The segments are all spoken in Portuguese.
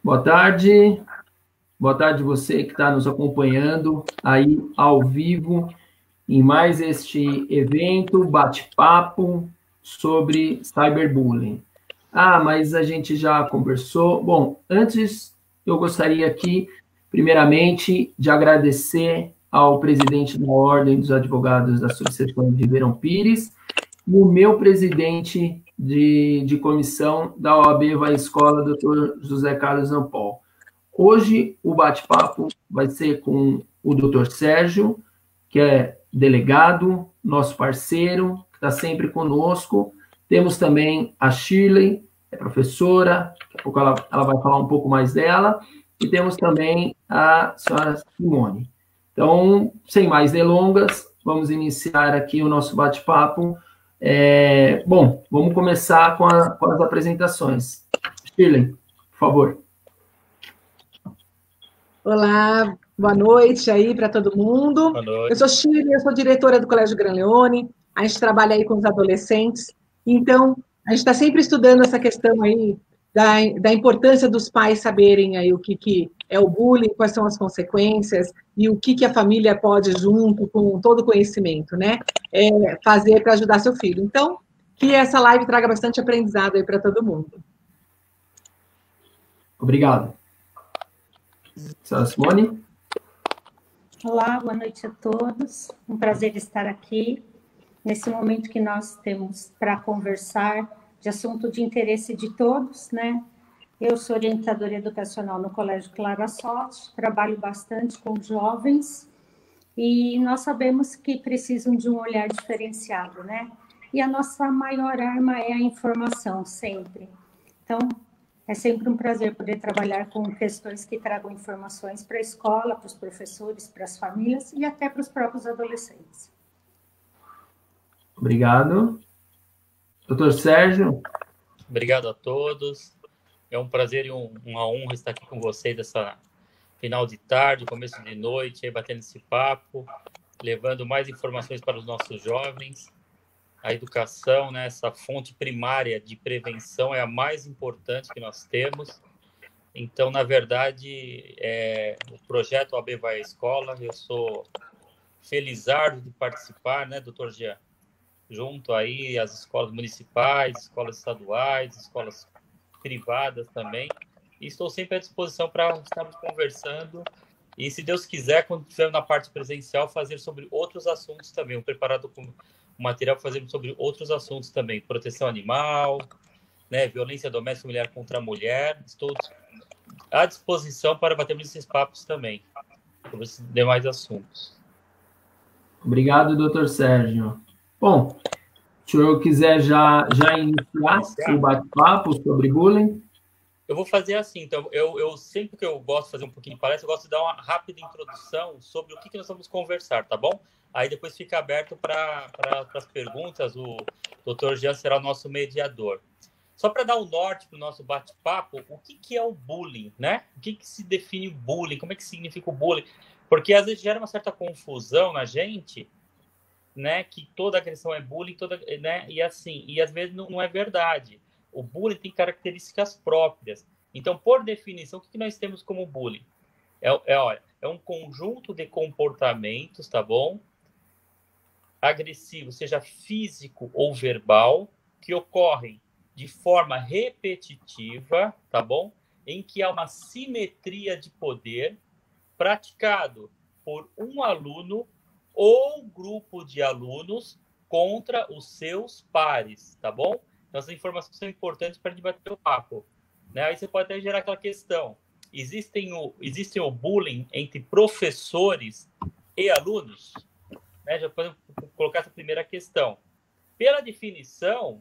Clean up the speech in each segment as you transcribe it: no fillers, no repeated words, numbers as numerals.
Boa tarde. Boa tarde você que está nos acompanhando aí ao vivo em mais este evento, bate-papo sobre cyberbullying. Mas a gente já conversou. Bom, antes eu gostaria aqui, primeiramente, de agradecer ao presidente da Ordem dos Advogados da Subseção de Ribeirão Pires e o meu presidente de comissão da OAB Vai Escola, Dr. José Carlos Ampol. Hoje o bate-papo vai ser com o Dr. Sérgio, que é delegado, nosso parceiro, que está sempre conosco. Temos também a Shirley, é professora, daqui a pouco ela vai falar um pouco mais dela. E temos também a senhora Simone. Então, sem mais delongas, vamos iniciar aqui o nosso bate-papo. Bom, vamos começar com as apresentações. Shirley, por favor. Olá, boa noite aí para todo mundo. Boa noite. Eu sou Shirley, eu sou diretora do Colégio Gran Leone, a gente trabalha aí com os adolescentes, então a gente está sempre estudando essa questão aí da importância dos pais saberem aí o que é o bullying, quais são as consequências e o que a família pode, junto com todo o conhecimento, né, fazer para ajudar seu filho. Então, que essa live traga bastante aprendizado aí para todo mundo. Obrigado. Senhora Simone? Olá, boa noite a todos. Um prazer estar aqui nesse momento que nós temos para conversar de assunto de interesse de todos, né? Eu sou orientadora educacional no Colégio Clara Sorte, trabalho bastante com jovens e nós sabemos que precisam de um olhar diferenciado, né? E a nossa maior arma é a informação, sempre. Então, é sempre um prazer poder trabalhar com questões que tragam informações para a escola, para os professores, para as famílias e até para os próprios adolescentes. Obrigado. Doutor Sérgio? Obrigado a todos. É um prazer e uma honra estar aqui com vocês nessa final de tarde, começo de noite, aí batendo esse papo, levando mais informações para os nossos jovens. A educação, né, essa fonte primária de prevenção é a mais importante que nós temos. Então, na verdade, o projeto OAB Vai à Escola, eu sou felizardo de participar, né, doutor Jean? Junto aí às escolas municipais, escolas estaduais, escolas privadas também. E estou sempre à disposição para estarmos conversando. E, se Deus quiser, quando estiver na parte presencial, fazer sobre outros assuntos também. Preparado com material para fazer sobre outros assuntos também. Proteção animal, né, violência doméstica, mulher contra a mulher. Estou à disposição para batermos esses papos também, sobre esses demais assuntos. Obrigado, doutor Sérgio. Bom, se o senhor quiser já iniciar o bate-papo sobre bullying. Eu vou fazer assim, então, eu sempre que eu gosto de fazer um pouquinho de palestra, eu gosto de dar uma rápida introdução sobre o que nós vamos conversar, tá bom? Aí depois fica aberto para as perguntas, o doutor Jean será o nosso mediador. Só para dar o norte para o nosso bate-papo, o que é o bullying, né? O que se define o bullying? Como é que significa o bullying? Porque às vezes gera uma certa confusão na gente, né? Que toda agressão é bullying, né? E assim, e às vezes não é verdade. O bullying tem características próprias. Então, por definição, o que nós temos como bullying? Olha, é um conjunto de comportamentos, tá bom? Agressivo, seja físico ou verbal, que ocorrem de forma repetitiva, tá bom? Em que há uma simetria de poder praticado por um aluno ou grupo de alunos contra os seus pares, tá bom? Então, essas informações são importantes para a gente bater o papo, né? Aí você pode até gerar aquela questão. Existe o bullying entre professores e alunos? Né? Já podemos colocar essa primeira questão. Pela definição,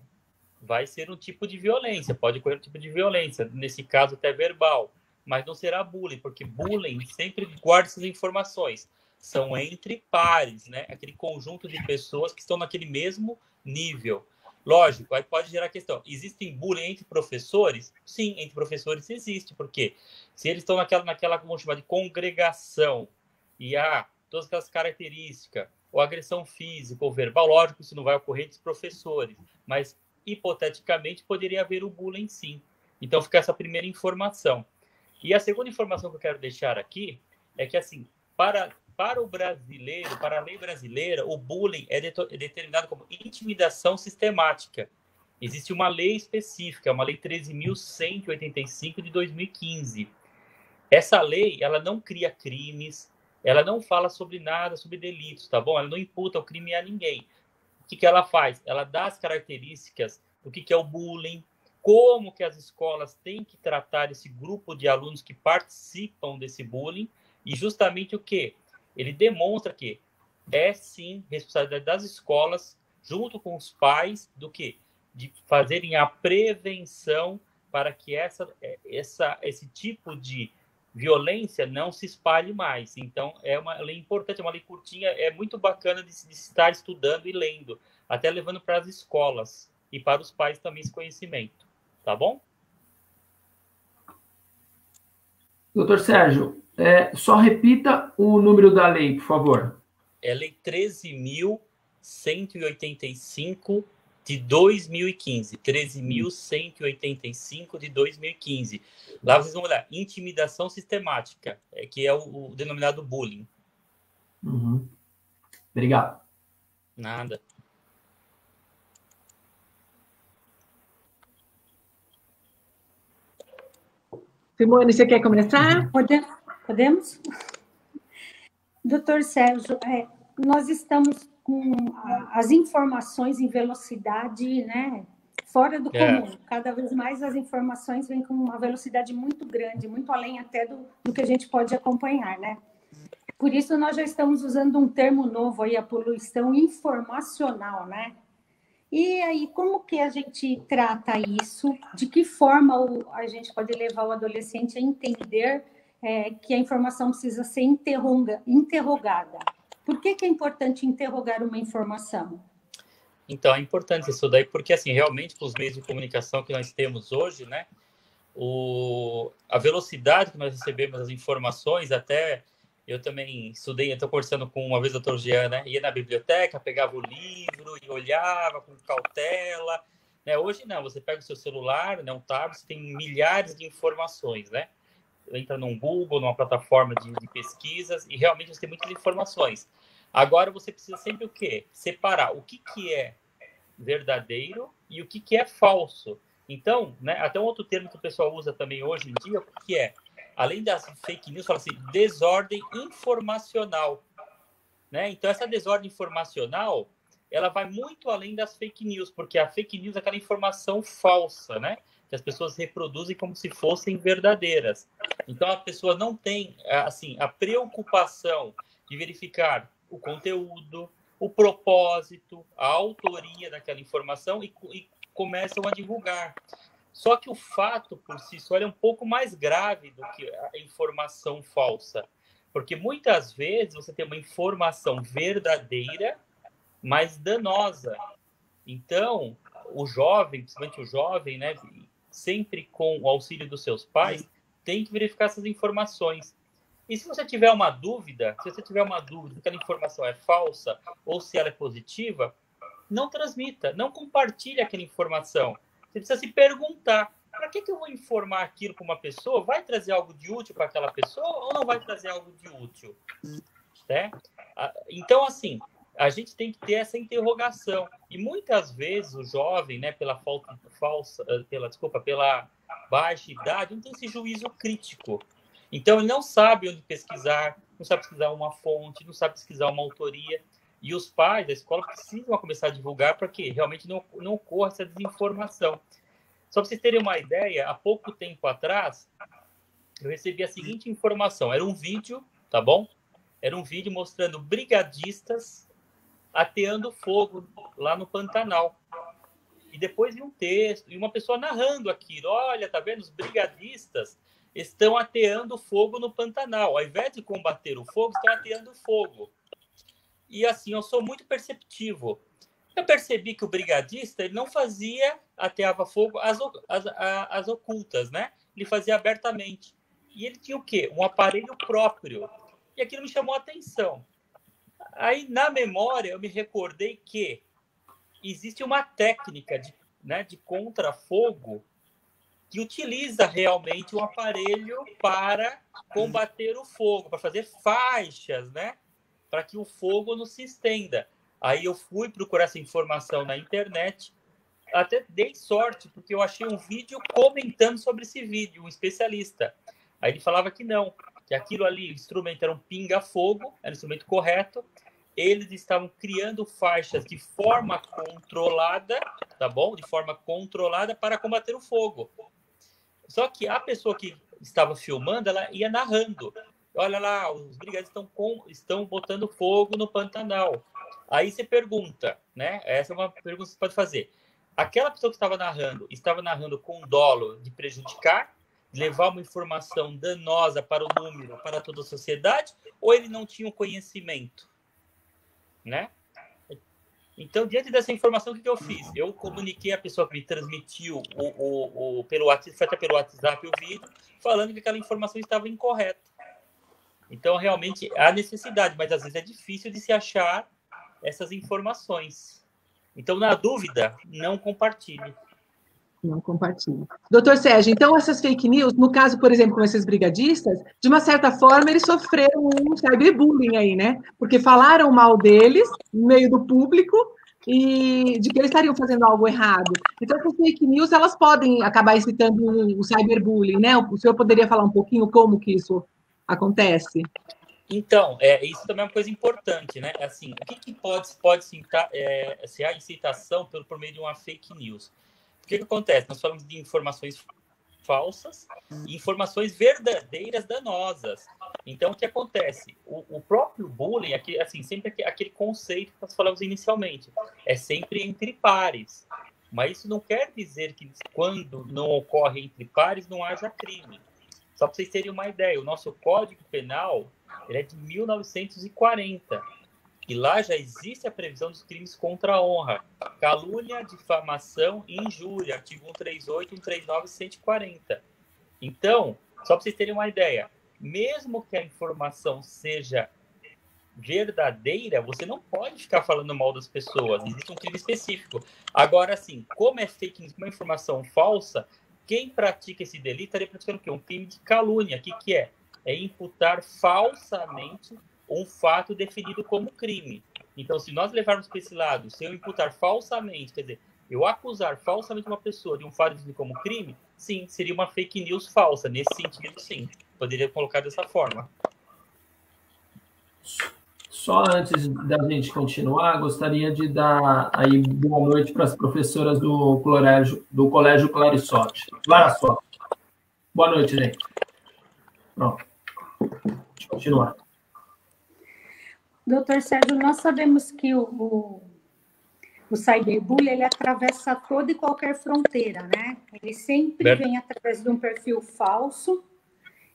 vai ser um tipo de violência, pode ocorrer um tipo de violência, nesse caso até verbal, mas não será bullying, porque bullying sempre guarda essas informações. São entre pares, né? Aquele conjunto de pessoas que estão naquele mesmo nível. Lógico, aí pode gerar a questão. Existem bullying entre professores? Sim, entre professores existe, porque se eles estão naquela vamos chamar de congregação e há todas aquelas características, ou agressão física ou verbal, lógico, isso não vai ocorrer entre os professores, mas hipoteticamente poderia haver o bullying sim. Então fica essa primeira informação. E a segunda informação que eu quero deixar aqui é que, assim, para o brasileiro, para a lei brasileira, o bullying é determinado como intimidação sistemática. Existe uma lei específica, uma lei 13.185 de 2015. Essa lei, ela não cria crimes, ela não fala sobre nada, sobre delitos, tá bom? Ela não imputa o crime a ninguém. O que ela faz? Ela dá as características do que é o bullying, como que as escolas têm que tratar esse grupo de alunos que participam desse bullying, e justamente o quê? Ele demonstra que é, sim, responsabilidade das escolas, junto com os pais, do quê? De fazerem a prevenção para que esse tipo de violência não se espalhe mais. Então, é uma lei importante, é uma lei curtinha, é muito bacana de estar estudando e lendo, até levando para as escolas e para os pais também esse conhecimento. Tá bom? Doutor Sérgio, só repita o número da lei, por favor. É a lei 13.185 de 2015. 13.185 de 2015. Lá vocês vão olhar, intimidação sistemática, que é o denominado bullying. Uhum. Obrigado. Nada. Simone, você quer começar? Podemos? Doutor Sérgio, nós estamos com as informações em velocidade, né, fora do comum. Cada vez mais as informações vêm com uma velocidade muito grande, muito além até do que a gente pode acompanhar, né? Por isso, nós já estamos usando um termo novo aí, a poluição informacional, né? E aí, como que a gente trata isso? De que forma a gente pode levar o adolescente a entender que a informação precisa ser interrogada? Por que é importante interrogar uma informação? Então, é importante isso daí, porque, assim, realmente, com os meios de comunicação que nós temos hoje, né, a velocidade que nós recebemos as informações, até eu também estudei, estou conversando com uma vez o Dr. Jean, né, ia na biblioteca, pegava o livro e olhava com cautela, né, hoje não, você pega o seu celular, né, um tablet, você tem milhares de informações, né, entra num Google, numa plataforma de pesquisas, e realmente você tem muitas informações. Agora você precisa sempre o quê? Separar o que é verdadeiro e o que é falso. Então, né, até um outro termo que o pessoal usa também hoje em dia, que é, além das fake news, fala assim, desordem informacional. Né? Então, essa desordem informacional, ela vai muito além das fake news, porque a fake news é aquela informação falsa, né? Que as pessoas reproduzem como se fossem verdadeiras. Então, a pessoa não tem, assim, a preocupação de verificar o conteúdo, o propósito, a autoria daquela informação e começam a divulgar. Só que o fato por si só é um pouco mais grave do que a informação falsa. Porque muitas vezes você tem uma informação verdadeira, mas danosa. Então, o jovem, principalmente o jovem, né, sempre com o auxílio dos seus pais, tem que verificar essas informações. E se você tiver uma dúvida, se aquela informação é falsa ou se ela é positiva, não transmita, não compartilhe aquela informação. Você precisa se perguntar, para que eu vou informar aquilo para uma pessoa? Vai trazer algo de útil para aquela pessoa ou não vai trazer algo de útil? Né? Então, assim, a gente tem que ter essa interrogação. E muitas vezes o jovem, né, pela baixa idade, não tem esse juízo crítico. Então, ele não sabe onde pesquisar, não sabe pesquisar uma fonte, não sabe pesquisar uma autoria. E os pais da escola precisam começar a divulgar para que realmente não ocorra essa desinformação. Só para vocês terem uma ideia, há pouco tempo atrás, eu recebi a seguinte informação. Era um vídeo, tá bom? Era um vídeo mostrando brigadistas ateando fogo lá no Pantanal. E depois de um texto, e uma pessoa narrando aquilo. Olha, tá vendo? Os brigadistas estão ateando fogo no Pantanal. Ao invés de combater o fogo, estão ateando fogo. E assim, eu sou muito perceptivo. Eu percebi que o brigadista, ele não ateava fogo às ocultas, né? Ele fazia abertamente. E ele tinha o quê? Um aparelho próprio. E aquilo me chamou a atenção. Aí, na memória, eu me recordei que existe uma técnica de contrafogo que utiliza realmente um aparelho para combater o fogo, para fazer faixas, né? Para que o fogo não se estenda. Aí eu fui procurar essa informação na internet, até dei sorte, porque eu achei um vídeo comentando sobre esse vídeo, um especialista. Aí ele falava que não, que aquilo ali, o instrumento era um pinga-fogo, era o instrumento correto, eles estavam criando faixas de forma controlada, tá bom? De forma controlada para combater o fogo. Só que a pessoa que estava filmando, ela ia narrando. Olha lá, os brigadistas estão botando fogo no Pantanal. Aí você pergunta, né? Essa é uma pergunta que você pode fazer. Aquela pessoa que estava narrando com dolo de prejudicar, de levar uma informação danosa para o número, para toda a sociedade, ou ele não tinha um conhecimento, né? Então, diante dessa informação, o que eu fiz? Eu comuniquei a pessoa que me transmitiu pelo WhatsApp o vídeo, falando que aquela informação estava incorreta. Então, realmente, há necessidade, mas às vezes é difícil de se achar essas informações. Então, na dúvida, não compartilhe. Não compartilhe. Doutor Sérgio, então essas fake news, no caso, por exemplo, com esses brigadistas, de uma certa forma, eles sofreram um cyberbullying aí, né? Porque falaram mal deles, no meio do público, e de que eles estariam fazendo algo errado. Então, essas fake news, elas podem acabar incitando o cyberbullying, né? O senhor poderia falar um pouquinho como que isso acontece? Então, isso também é uma coisa importante, né? Assim, o que pode ser a incitação por meio de uma fake news? O que acontece? Nós falamos de informações falsas e informações verdadeiras danosas. Então, o que acontece? O próprio bullying, assim, sempre aquele conceito que nós falamos inicialmente, é sempre entre pares. Mas isso não quer dizer que quando não ocorre entre pares não haja crime. Só para vocês terem uma ideia, o nosso Código Penal ele é de 1940. E lá já existe a previsão dos crimes contra a honra. Calúnia, difamação e injúria. Artigo 138, 139 e 140. Então, só para vocês terem uma ideia, mesmo que a informação seja verdadeira, você não pode ficar falando mal das pessoas. Existe um crime específico. Agora, assim, como é fake news, uma informação falsa, quem pratica esse delito estaria praticando o quê? Um crime de calúnia. O que é? É imputar falsamente um fato definido como crime. Então, se nós levarmos para esse lado, se eu imputar falsamente, quer dizer, eu acusar falsamente uma pessoa de um fato definido como crime, sim, seria uma fake news falsa. Nesse sentido, sim. Poderia colocar dessa forma. Só antes da gente continuar, gostaria de dar aí boa noite para as professoras do Colégio Clarissote. Boa noite, gente. Pronto. Deixa eu continuar. Doutor Sérgio, nós sabemos que o cyberbullying, ele atravessa toda e qualquer fronteira, né? Ele sempre vem através de um perfil falso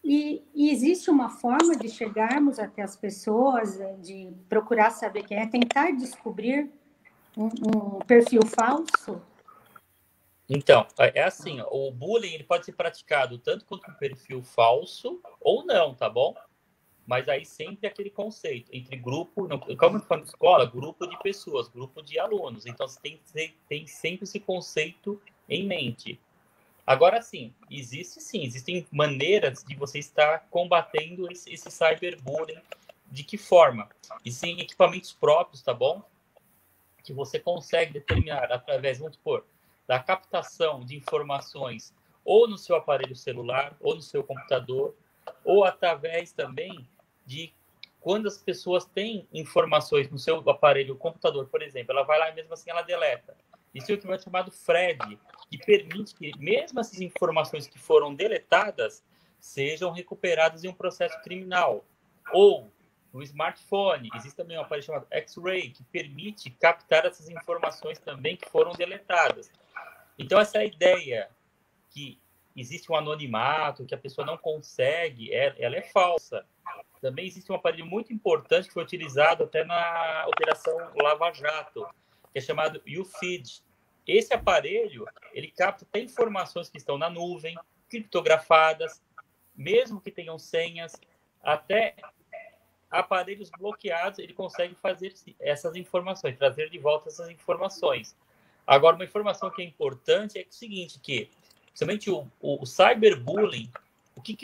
e existe uma forma de chegarmos até as pessoas, de procurar saber quem é, tentar descobrir um perfil falso? Então, é assim, o bullying ele pode ser praticado tanto contra um perfil falso ou não, tá bom? Mas aí sempre aquele conceito entre grupo, como eu falo na escola, grupo de pessoas, grupo de alunos. Então, você tem sempre esse conceito em mente. Agora, sim, existem maneiras de você estar combatendo esse cyberbullying. De que forma? Existem equipamentos próprios, tá bom? Que você consegue determinar através, vamos supor, da captação de informações ou no seu aparelho celular, ou no seu computador, ou através também de quando as pessoas têm informações no seu aparelho, computador, por exemplo, ela vai lá e mesmo assim ela deleta. Isso é o que é chamado FRED, que permite que mesmo essas informações que foram deletadas sejam recuperadas em um processo criminal. Ou no smartphone, existe também um aparelho chamado X-Ray, que permite captar essas informações também que foram deletadas. Então, essa ideia que existe um anonimato, que a pessoa não consegue, ela é falsa. Também existe um aparelho muito importante que foi utilizado até na Operação Lava Jato, que é chamado UFeed. Esse aparelho, ele capta até informações que estão na nuvem, criptografadas, mesmo que tenham senhas, até aparelhos bloqueados, ele consegue fazer essas informações, trazer de volta essas informações. Agora, uma informação que é importante é o seguinte, que principalmente o cyberbullying, o que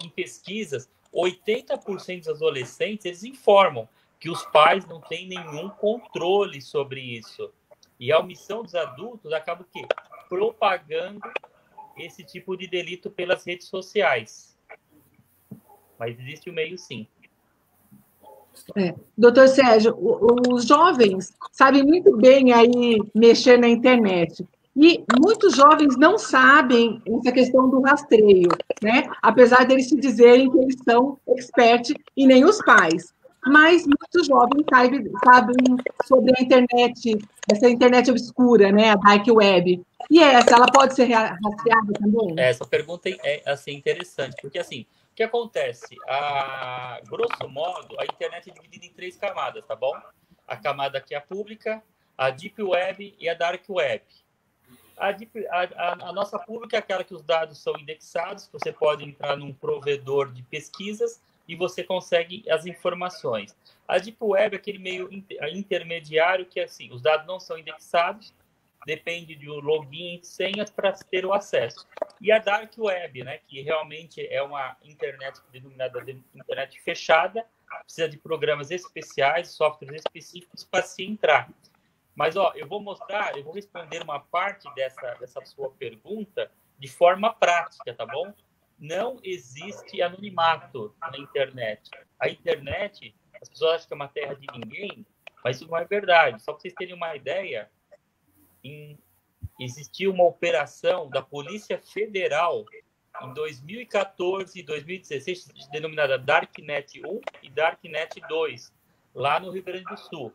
em pesquisas, 80% dos adolescentes, eles informam que os pais não têm nenhum controle sobre isso. E a omissão dos adultos acaba o quê? Propagando esse tipo de delito pelas redes sociais. Mas existe o meio, sim. Doutor Sérgio, os jovens sabem muito bem aí mexer na internet. E muitos jovens não sabem essa questão do rastreio, né? Apesar deles se dizerem que eles são experts, e nem os pais. Mas muitos jovens sabem sobre a internet, essa internet obscura, né? A dark web. E ela pode ser rastreada também? Essa pergunta é assim, interessante, porque assim, o que acontece? Grosso modo, a internet é dividida em 3 camadas, tá bom? A camada que é a pública, a deep web e a dark web. A nossa pública é aquela que os dados são indexados, que você pode entrar num provedor de pesquisas e você consegue as informações. A deep web é aquele meio intermediário que, assim, os dados não são indexados, depende de um login e senhas para ter o acesso. E a dark web, né, que realmente é uma internet denominada de internet fechada, precisa de programas especiais, softwares específicos para se entrar. Mas, eu vou responder uma parte dessa sua pergunta de forma prática, tá bom? Não existe anonimato na internet. A internet, as pessoas acham que é uma terra de ninguém, mas isso não é verdade. Só para vocês terem uma ideia, existiu uma operação da Polícia Federal em 2014 e 2016, denominada Darknet 1 e Darknet 2, lá no Rio Grande do Sul.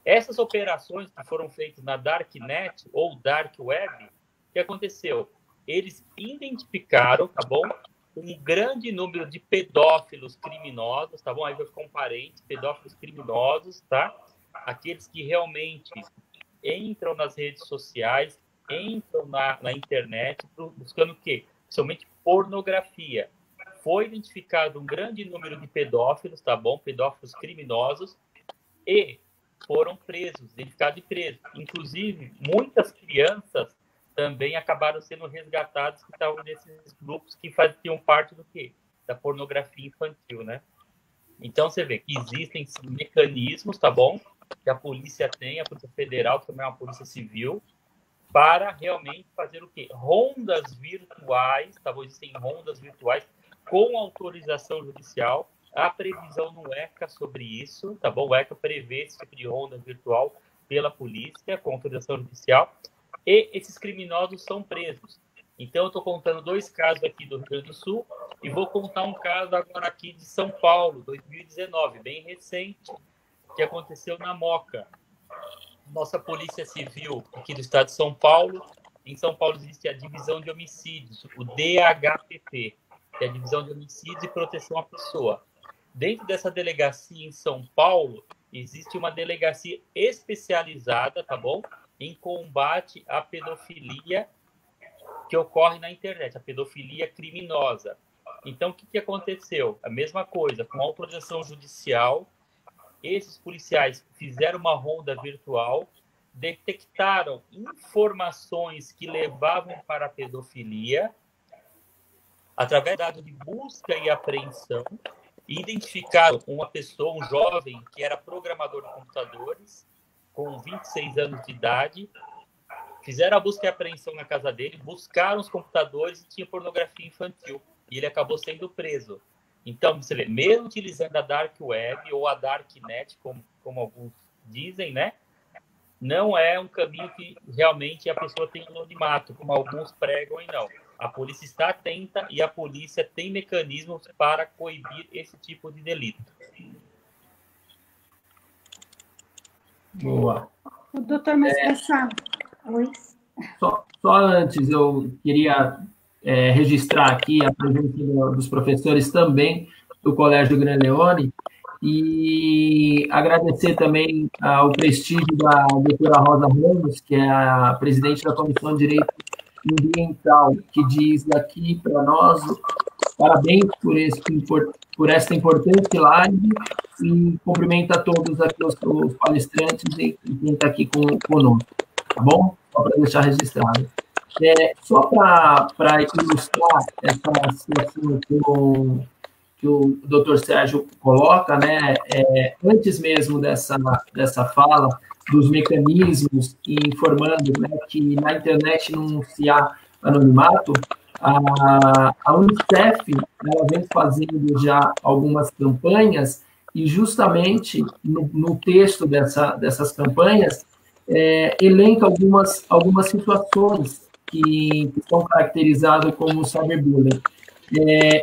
Essas operações que foram feitas na Darknet ou Dark Web, o que aconteceu? Eles identificaram, tá bom? Um grande número de pedófilos criminosos, tá bom? Aí vai ficar um parente, pedófilos criminosos, tá? Aqueles que realmente entram nas redes sociais, entram na internet, buscando o quê? Somente pornografia. Foi identificado um grande número de pedófilos, tá bom? Pedófilos criminosos, e foram presos, identificados e presos. Inclusive, muitas crianças também acabaram sendo resgatadas que estavam nesses grupos que faziam parte do quê? Da pornografia infantil, né? Então, você vê que existem mecanismos, tá bom? Que a polícia tem, a Polícia Federal, que também é uma polícia civil, para realmente fazer o quê? Rondas virtuais, tá bom? Existem rondas virtuais com autorização judicial. Há previsão no ECA sobre isso, tá bom? O ECA prevê esse tipo de ronda virtual pela polícia, com autorização judicial, e esses criminosos são presos. Então, eu estou contando 2 casos aqui do Rio Grande do Sul e vou contar um caso agora aqui de São Paulo, 2019, bem recente, que aconteceu na Moca. Nossa Polícia Civil aqui do estado de São Paulo. Em São Paulo existe a Divisão de Homicídios, o DHPP, que é a Divisão de Homicídios e Proteção à Pessoa. Dentro dessa delegacia em São Paulo, existe uma delegacia especializada, tá bom? Em combate à pedofilia que ocorre na internet, a pedofilia criminosa. Então, o que aconteceu? A mesma coisa, com autorização judicial, esses policiais fizeram uma ronda virtual, detectaram informações que levavam para a pedofilia, através de dados de busca e apreensão, identificaram uma pessoa, um jovem, que era programador de computadores, com 26 anos de idade, fizeram a busca e apreensão na casa dele, buscaram os computadores e tinha pornografia infantil. E ele acabou sendo preso. Então, você vê, mesmo utilizando a Dark Web ou a Darknet, como alguns dizem, né? Não é um caminho que realmente a pessoa tem anonimato, como alguns pregam e não. A polícia está atenta e a polícia tem mecanismos para coibir esse tipo de delito. Boa. O doutor, mas Oi? Só antes, eu queria registrar aqui a presença dos professores também do Colégio Grandleone e agradecer também ao prestígio da doutora Rosa Ramos, que é a presidente da Comissão de Direito Ambiental, que diz aqui para nós parabéns por esta importante live e cumprimenta a todos aqui os palestrantes e quem está aqui conosco, tá bom? Só para deixar registrado. Só para ilustrar essa situação que o Dr. Sérgio coloca, né, antes mesmo dessa fala, dos mecanismos, e informando, né, que na internet não se há anonimato, a Unicef, ela vem fazendo já algumas campanhas, e justamente no texto dessas campanhas, elenca algumas situações que são caracterizadas como cyberbullying.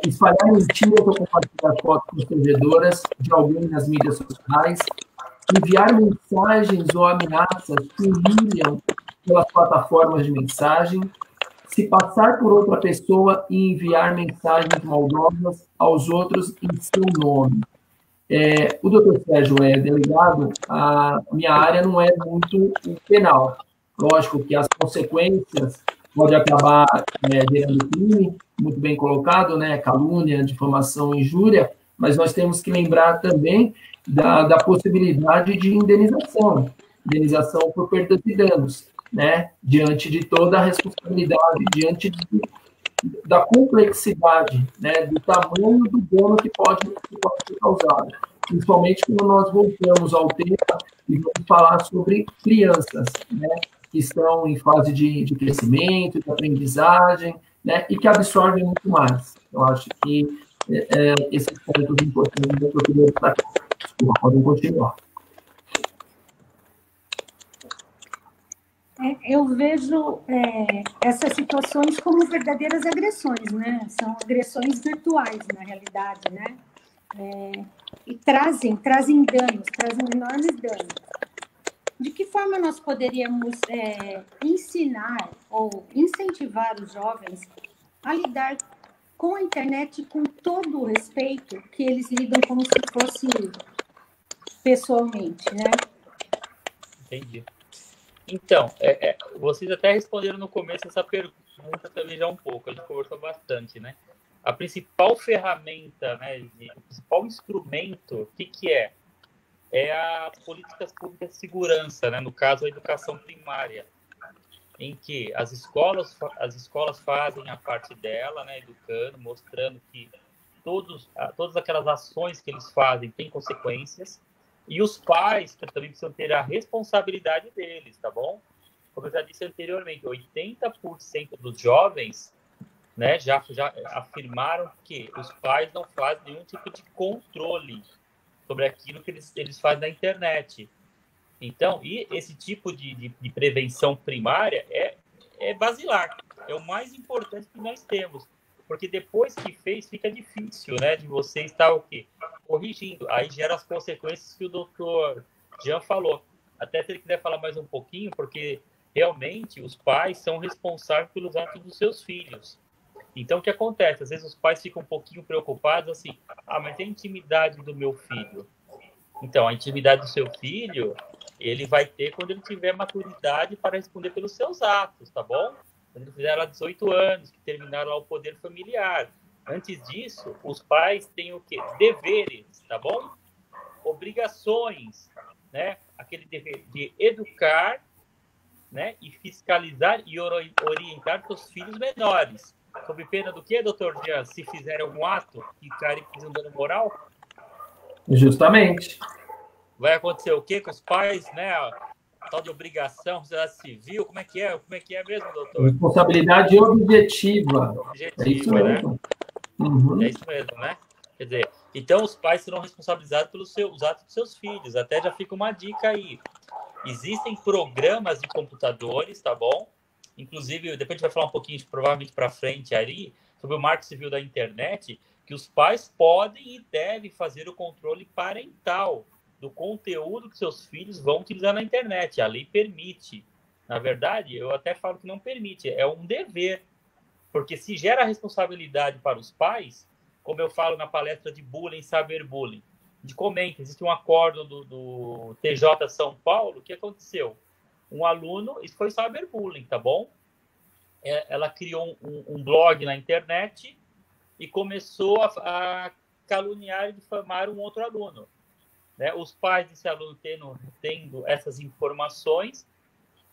Espalhar mentiras ou compartilhar fotos constrangedoras de alguém nas mídias sociais, enviar mensagens ou ameaças que humilham pelas plataformas de mensagem, se passar por outra pessoa e enviar mensagens maldosas aos outros em seu nome. O doutor Sérgio é delegado, a minha área não é muito penal. Lógico que as consequências podem acabar gerando crime, muito bem colocado, né? Calúnia, difamação, injúria, mas nós temos que lembrar também da possibilidade de indenização por perda de danos, né? Diante de toda a responsabilidade, diante da complexidade, né? Do tamanho do dano que pode ser causado. Principalmente quando nós voltamos ao tema e vamos falar sobre crianças, né? Que estão em fase de crescimento, de aprendizagem, né? E que absorvem muito mais. Eu acho que esses pontos importantes que eu queria destacar. Desculpa, podem continuar. Eu vejo essas situações como verdadeiras agressões, né? São agressões virtuais, na realidade, né? E trazem danos, trazem enormes danos. De que forma nós poderíamos ensinar ou incentivar os jovens a lidar com a internet com todo o respeito que eles lidam como se fosse pessoalmente, né? Entendi. Então, vocês até responderam no começo essa pergunta também já um pouco, a gente conversou bastante, né? A principal ferramenta, né, o principal instrumento, o que é? É as políticas públicas de segurança, né? No caso, a educação primária, em que as escolas fazem a parte dela, né, educando, mostrando que todas aquelas ações que eles fazem têm consequências, e os pais também precisam ter a responsabilidade deles, tá bom? Como eu já disse anteriormente, 80% dos jovens, né, já afirmaram que os pais não fazem nenhum tipo de controle sobre aquilo que eles fazem na internet. Então, e esse tipo de prevenção primária é basilar, é o mais importante que nós temos, porque depois que fez, fica difícil, né, de você estar o quê? Corrigindo. Aí gera as consequências que o doutor Jean falou. Até se ele quiser falar mais um pouquinho, porque realmente os pais são responsáveis pelos atos dos seus filhos. Então, o que acontece? Às vezes os pais ficam um pouquinho preocupados, assim, mas é a intimidade do meu filho. Então, a intimidade do seu filho, ele vai ter quando ele tiver maturidade para responder pelos seus atos, tá bom? Quando ele fizer lá 18 anos, que terminar lá o poder familiar. Antes disso, os pais têm o quê? Deveres, tá bom? Obrigações, né? Aquele dever de educar, né? E fiscalizar e orientar seus filhos menores. Sob pena do quê, doutor Jean? Se fizer algum ato que caracterize um dano moral? Justamente. Vai acontecer o quê com os pais, né? A tal de obrigação, sociedade civil, como é que é mesmo, doutor? Responsabilidade objetiva. É isso mesmo. Né? Uhum. É isso mesmo, né? Quer dizer, então os pais serão responsabilizados pelos atos dos seus filhos. Até já fica uma dica aí. Existem programas de computadores, tá bom? Inclusive, depois a gente vai falar um pouquinho, provavelmente para frente aí, sobre o Marco Civil da Internet, que os pais podem e devem fazer o controle parental do conteúdo que seus filhos vão utilizar na internet. A lei permite. Na verdade, eu até falo que não permite, é um dever. Porque se gera responsabilidade para os pais, como eu falo na palestra de bullying, cyberbullying, de comenta, existe um acordo do TJ São Paulo, o que aconteceu? Um aluno, isso foi cyberbullying, tá bom? Ela criou um blog na internet e começou a caluniar e difamar um outro aluno. Né? Os pais desse aluno tendo essas informações,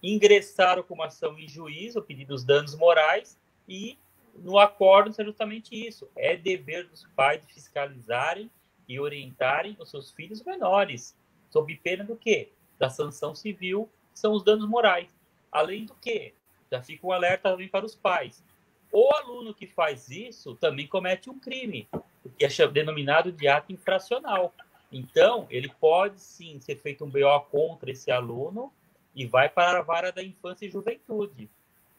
ingressaram com uma ação em juízo, pedindo os danos morais, e no acórdão é justamente isso. É dever dos pais de fiscalizarem e orientarem os seus filhos menores, sob pena do quê? Da sanção civil, que são os danos morais. Além do que, já fica um alerta também para os pais. O aluno que faz isso também comete um crime, que é denominado de ato infracional. Então, ele pode sim ser feito um BO contra esse aluno e vai para a vara da infância e juventude.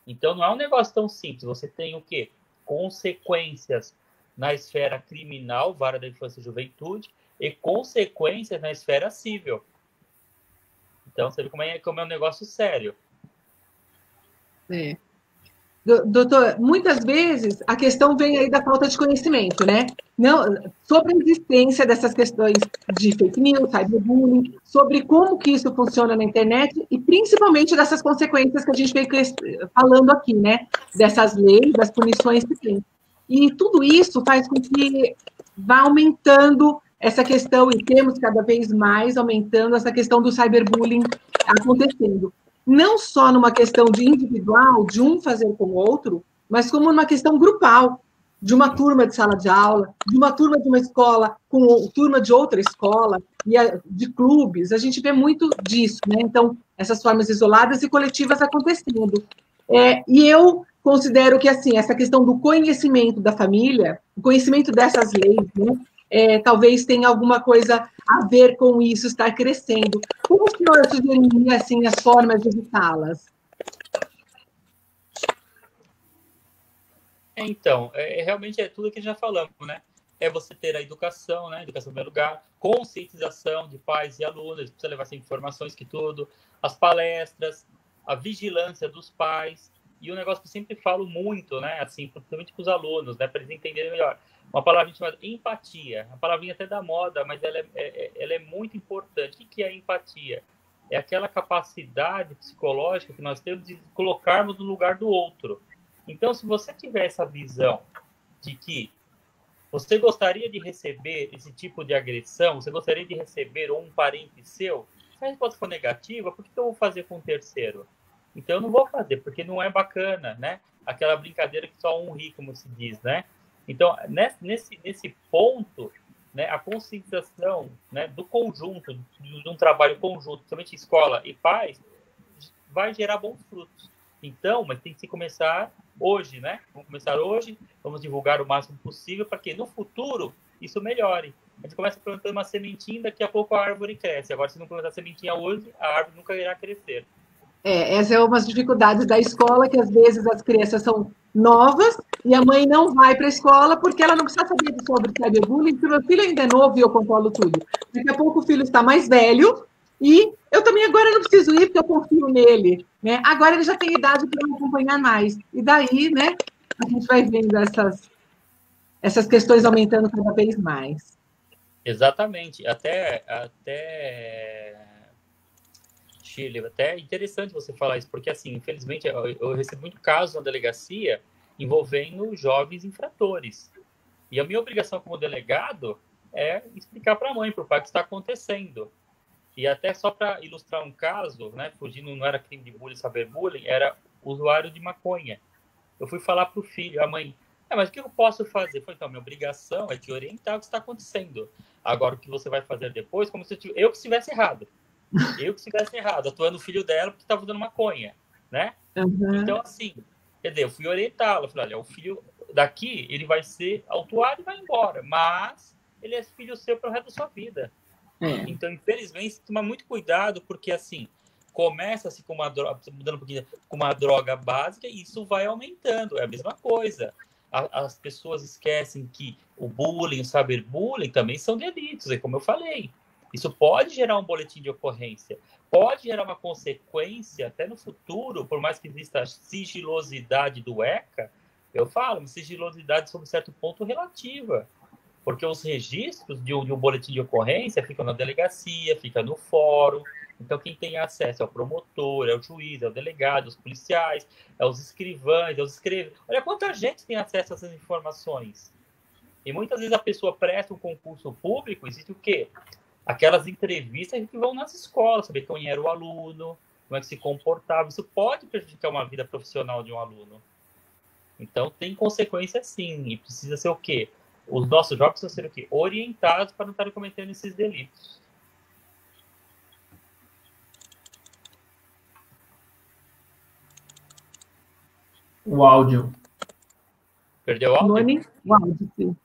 Então, não é um negócio tão simples. Você tem o quê? Consequências na esfera criminal, vara da infância e juventude, e consequências na esfera civil. Então, você vê como é um negócio sério. É. Doutor, muitas vezes a questão vem aí da falta de conhecimento, né? Não, sobre a existência dessas questões de fake news, cyberbullying, sobre como que isso funciona na internet e principalmente dessas consequências que a gente vem falando aqui, né? Dessas leis, das punições que tem. E tudo isso faz com que vá aumentando essa questão, e temos cada vez mais aumentando essa questão do cyberbullying acontecendo. Não só numa questão de individual, de um fazer com o outro, mas como numa questão grupal, de uma turma de sala de aula, de uma turma de uma escola com turma de outra escola, e de clubes, a gente vê muito disso, né? Então, essas formas isoladas e coletivas acontecendo. E eu considero que, assim, essa questão do conhecimento da família, o conhecimento dessas leis, né? Talvez tenha alguma coisa a ver com isso estar crescendo. Como o senhor sugeriria, assim, as formas de evitá-las? Então, realmente é tudo que já falamos, né? É você ter a educação, né? Educação em primeiro lugar, conscientização de pais e alunos, precisa levar essas informações que tudo, as palestras, a vigilância dos pais, e um negócio que eu sempre falo muito, né? Assim, principalmente para os alunos, né? Para eles entenderem melhor. Uma palavrinha chamada empatia, a palavrinha até da moda, mas ela é muito importante. O que é empatia? É aquela capacidade psicológica que nós temos de colocarmos no lugar do outro. Então, se você tiver essa visão de que você gostaria de receber esse tipo de agressão, você gostaria de receber um parente seu, se a resposta for negativa, por que eu vou fazer com um terceiro? Então, eu não vou fazer, porque não é bacana, né? Aquela brincadeira que só um ri, como se diz, né? Então, nesse ponto, né, a conscientização, né, do conjunto, de um trabalho conjunto, principalmente escola e pais, vai gerar bons frutos. Então, mas tem que se começar hoje, né? Vamos começar hoje, vamos divulgar o máximo possível para que no futuro isso melhore. A gente começa plantando uma sementinha, daqui a pouco a árvore cresce. Agora, se não plantar a sementinha hoje, a árvore nunca irá crescer. Essa é uma das dificuldades da escola, que às vezes as crianças são novas e a mãe não vai para a escola porque ela não precisa saber sobre cyberbullying, porque o meu filho ainda é novo e eu controlo tudo. Daqui a pouco o filho está mais velho e eu também agora não preciso ir porque eu confio nele, né? Agora ele já tem idade para me acompanhar mais. E daí, né, a gente vai vendo essas questões aumentando cada vez mais. Exatamente. Até Shirley, até interessante você falar isso, porque, assim, infelizmente, eu recebo muito caso na delegacia envolvendo jovens infratores. E a minha obrigação como delegado é explicar para a mãe, para o pai, o que está acontecendo. E até só para ilustrar um caso, né, fugindo, não era crime de bullying, cyberbullying, era usuário de maconha. Eu fui falar para o filho, a mãe, mas o que eu posso fazer? Eu falei, então, minha obrigação é te orientar o que está acontecendo. Agora, o que você vai fazer depois, como se eu que estivesse errado. Eu que estivesse errado, atuando o filho dela porque estava usando maconha, né? Uhum. Então, assim, quer dizer, eu fui orientá-la. Falei, olha, o filho daqui, ele vai ser autuado e vai embora, mas ele é filho seu para o resto da sua vida. Então, infelizmente, toma muito cuidado, porque, assim, começa-se com uma droga, mudando um pouquinho, com uma droga básica e isso vai aumentando. É a mesma coisa. As pessoas esquecem que o bullying, o cyberbullying também são delitos, é como eu falei. Isso pode gerar um boletim de ocorrência, pode gerar uma consequência até no futuro, por mais que exista a sigilosidade do ECA, eu falo, uma sigilosidade sob certo ponto relativa, porque os registros de um boletim de ocorrência ficam na delegacia, fica no fórum, então quem tem acesso é o promotor, é o juiz, é o delegado, os policiais, é os escrivães, é os escreventes. Olha quanta gente tem acesso a essas informações. E muitas vezes a pessoa presta um concurso público, existe o quê? Aquelas entrevistas que vão nas escolas, saber quem era o aluno, como é que se comportava. Isso pode prejudicar uma vida profissional de um aluno. Então, tem consequência sim, e precisa ser o quê? Os nossos jovens precisam ser o quê? Orientados para não estarem cometendo esses delitos. O áudio. Perdeu o áudio? Simone, o áudio, sim.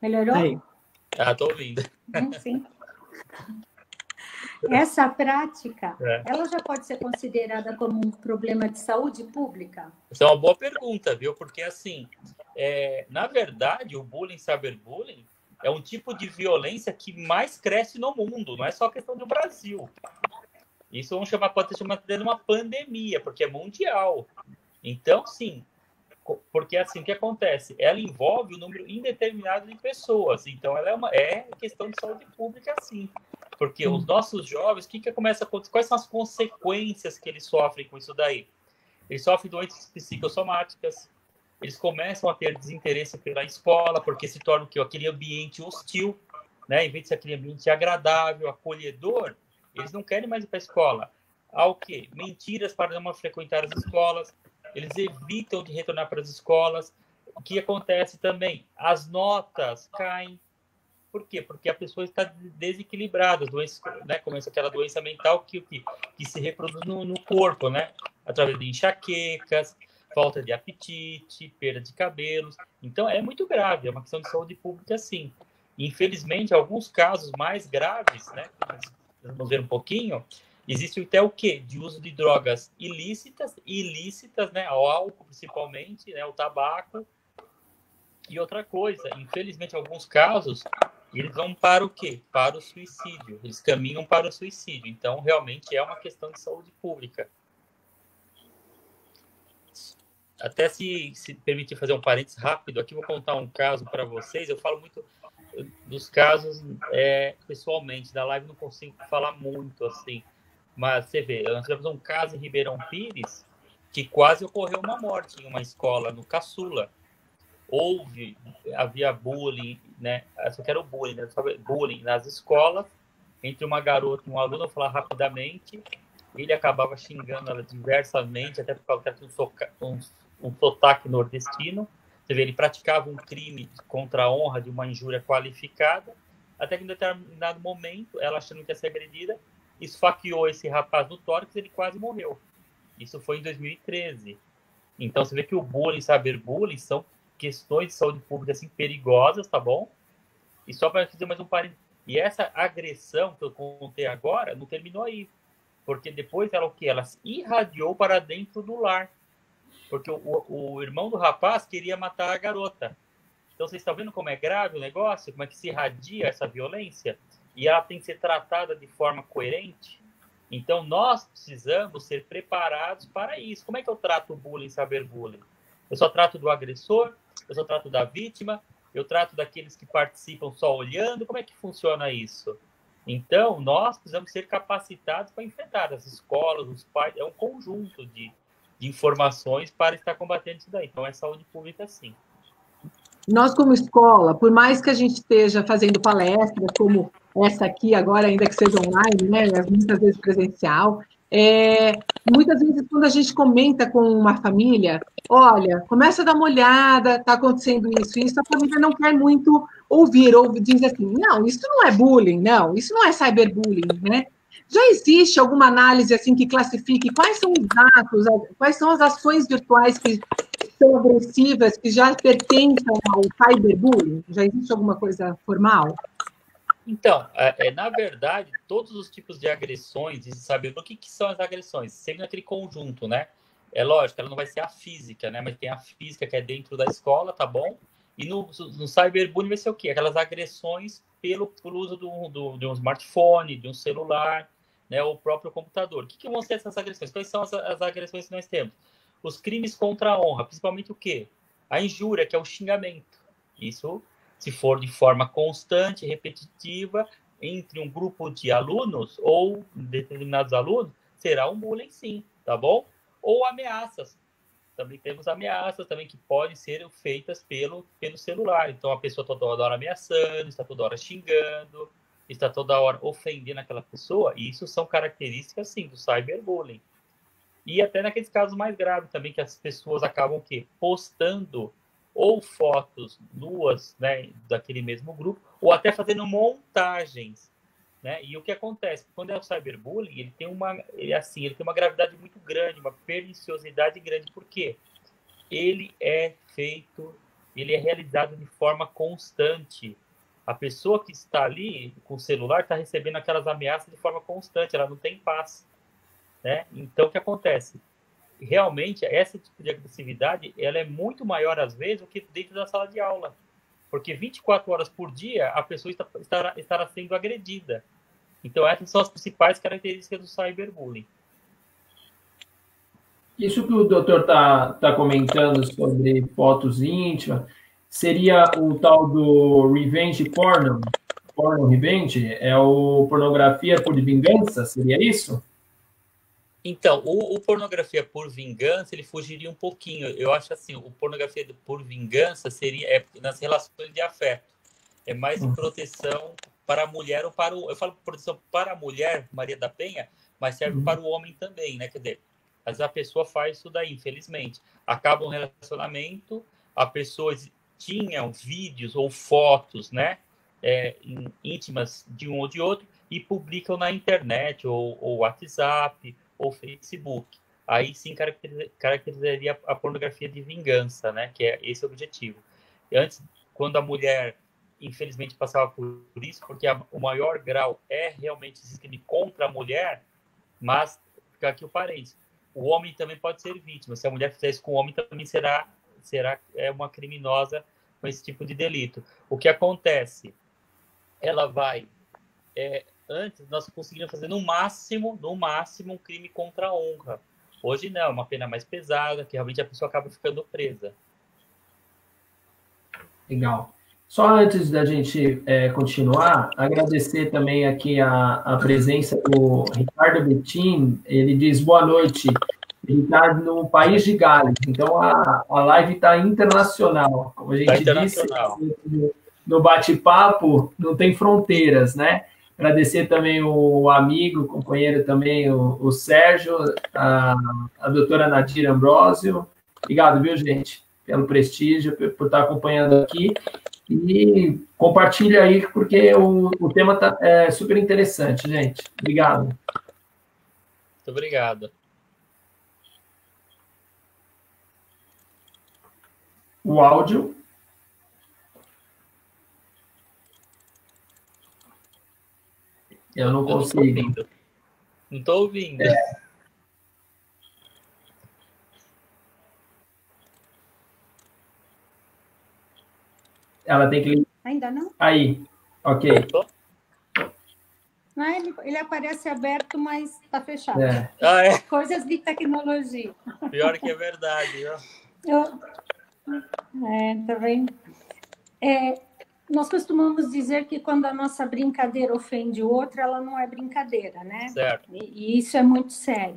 Melhorou? Aí. Ah, estou ouvindo. Sim. Essa prática, ela já pode ser considerada como um problema de saúde pública? Essa é uma boa pergunta, viu? Porque, assim, na verdade, o bullying, cyberbullying, é um tipo de violência que mais cresce no mundo, não é só questão do Brasil. Isso pode ser chamado de uma pandemia, porque é mundial. Então, sim, porque assim, o que acontece? Ela envolve um número indeterminado de pessoas, então ela é questão de saúde pública, sim. Porque os nossos jovens, o que começa a acontecer? Quais são as consequências que eles sofrem com isso daí? Eles sofrem doenças psicossomáticas, eles começam a ter desinteresse pela escola, porque se torna aquele ambiente hostil, né? Em vez de ser aquele ambiente agradável, acolhedor, eles não querem mais ir para a escola. Há o quê? Mentiras para não frequentar as escolas, eles evitam de retornar para as escolas. O que acontece também? As notas caem. Por quê? Porque a pessoa está desequilibrada. Doenças, né? Começa aquela doença mental que se reproduz no corpo, né? Através de enxaquecas, falta de apetite, perda de cabelos. Então, é muito grave. É uma questão de saúde pública, sim. Infelizmente, alguns casos mais graves, né? Vamos ver um pouquinho. Existe até o quê? De uso de drogas ilícitas, né? O álcool, principalmente, né? O tabaco. E outra coisa, infelizmente, em alguns casos, eles vão para o quê? Para o suicídio. Eles caminham para o suicídio. Então, realmente, é uma questão de saúde pública. Até se permitir fazer um parênteses rápido, aqui vou contar um caso para vocês. Eu falo muito dos casos pessoalmente. Da live não consigo falar muito, assim. Mas você vê, nós tivemos um caso em Ribeirão Pires que quase ocorreu uma morte em uma escola, no Caçula. Havia bullying, né? Só que era o bullying, né? Bullying nas escolas, entre uma garota e um aluno. Eu vou falar rapidamente. Ele acabava xingando ela diversamente, até porque ela tinha um sotaque nordestino. Você vê, ele praticava um crime contra a honra de uma injúria qualificada, até que em determinado momento, ela achando que ia ser agredida, esfaqueou esse rapaz no tórax e ele quase morreu. Isso foi em 2013. Então, você vê que o bullying e cyberbullying são questões de saúde pública assim, perigosas, tá bom? E só para fazer mais um parênteses. E essa agressão que eu contei agora não terminou aí. Porque depois ela irradiou para dentro do lar. Porque o irmão do rapaz queria matar a garota. Então, vocês estão vendo como é grave o negócio? Como é que se irradia essa violência? E ela tem que ser tratada de forma coerente? Então, nós precisamos ser preparados para isso. Como é que eu trato o bullying e cyberbullying? Eu só trato do agressor? Eu só trato da vítima? Eu trato daqueles que participam só olhando? Como é que funciona isso? Então, nós precisamos ser capacitados para enfrentar as escolas, os pais. É um conjunto de informações para estar combatendo isso daí. Então, é saúde pública, sim. Nós, como escola, por mais que a gente esteja fazendo palestras, como essa aqui agora, ainda que seja online, né, muitas vezes presencial, muitas vezes quando a gente comenta com uma família, olha, começa a dar uma olhada, está acontecendo isso, a família não quer muito ouvir, ou diz assim, não, isso não é bullying, não, isso não é cyberbullying, né? Já existe alguma análise assim que classifique quais são os atos, quais são as ações virtuais que são agressivas, que já pertencem ao cyberbullying? Já existe alguma coisa formal? Então, na verdade, todos os tipos de agressões, de saber o que são as agressões, sempre naquele conjunto, né? É lógico, ela não vai ser a física, né? Mas tem a física que é dentro da escola, tá bom? E no cyberbullying vai ser o quê? Aquelas agressões por uso de um smartphone, de um celular, né? Ou próprio computador. O que vão ser essas agressões? Quais são as agressões que nós temos? Os crimes contra a honra, principalmente o quê? A injúria, que é o xingamento. Isso, se for de forma constante, repetitiva, entre um grupo de alunos ou determinados alunos, será um bullying, sim, tá bom? Ou ameaças. Também temos ameaças também que podem ser feitas pelo celular. Então, a pessoa toda hora ameaçando, está toda hora xingando. está toda hora ofendendo aquela pessoa, e isso são características, sim, do cyberbullying. E até naqueles casos mais graves também, que as pessoas acabam postando ou fotos nuas, né, daquele mesmo grupo, ou até fazendo montagens, né? E o que acontece? Quando é o cyberbullying, ele tem uma gravidade muito grande, uma perniciosidade grande. Por quê? Ele é realizado de forma constante. A pessoa que está ali com o celular está recebendo aquelas ameaças de forma constante, ela não tem paz, né? Então, o que acontece? Realmente, esse tipo de agressividade, ela é muito maior, às vezes, do que dentro da sala de aula. Porque 24 horas por dia, a pessoa estará sendo agredida. Então, essas são as principais características do cyberbullying. Isso que o doutor tá comentando sobre fotos íntimas, seria o tal do revenge porno? Porno revenge? É o pornografia por vingança? Seria isso? Então, o pornografia por vingança, ele fugiria um pouquinho. Eu acho assim, o pornografia por vingança seria nas relações de afeto. É mais em proteção para a mulher ou para o... Eu falo proteção para a mulher, Maria da Penha, mas serve para o homem também, né? Quer dizer, às vezes a pessoa faz isso daí, infelizmente. Acaba um relacionamento, a pessoa tinha vídeos ou fotos, né? Íntimas de um ou de outro e publicam na internet ou WhatsApp ou Facebook. Aí sim caracterizaria a pornografia de vingança, né? Que é esse o objetivo. E antes, quando a mulher, infelizmente, passava por isso, porque o maior grau é realmente esse crime contra a mulher, mas fica aqui o parênteses. O homem também pode ser vítima. Se a mulher fizer isso com o homem, também será uma criminosa com esse tipo de delito. O que acontece? Ela vai... antes, nós conseguíamos fazer no máximo, um crime contra a honra. Hoje não, é uma pena mais pesada, que realmente a pessoa acaba ficando presa. Legal. Só antes da gente continuar, agradecer também aqui a presença do Ricardo Bettin. Ele diz boa noite. Ele está no país de Gales, então a live está internacional. Como a gente disse, no bate-papo não tem fronteiras, né? Agradecer também o amigo, companheiro também, o Sérgio, a doutora Nadir Ambrosio. Obrigado, viu, gente, pelo prestígio, por estar acompanhando aqui. E compartilha aí, porque o tema é super interessante, gente. Obrigado. Muito obrigado. O áudio. Eu não consigo. Não estou ouvindo. Ela tem que... Ainda não? Aí, ok. Não, ele aparece aberto, mas está fechado. Coisas de tecnologia. Pior que é verdade. Tá vendo? Nós costumamos dizer que quando a nossa brincadeira ofende o outro, ela não é brincadeira, né? Certo. E isso é muito sério.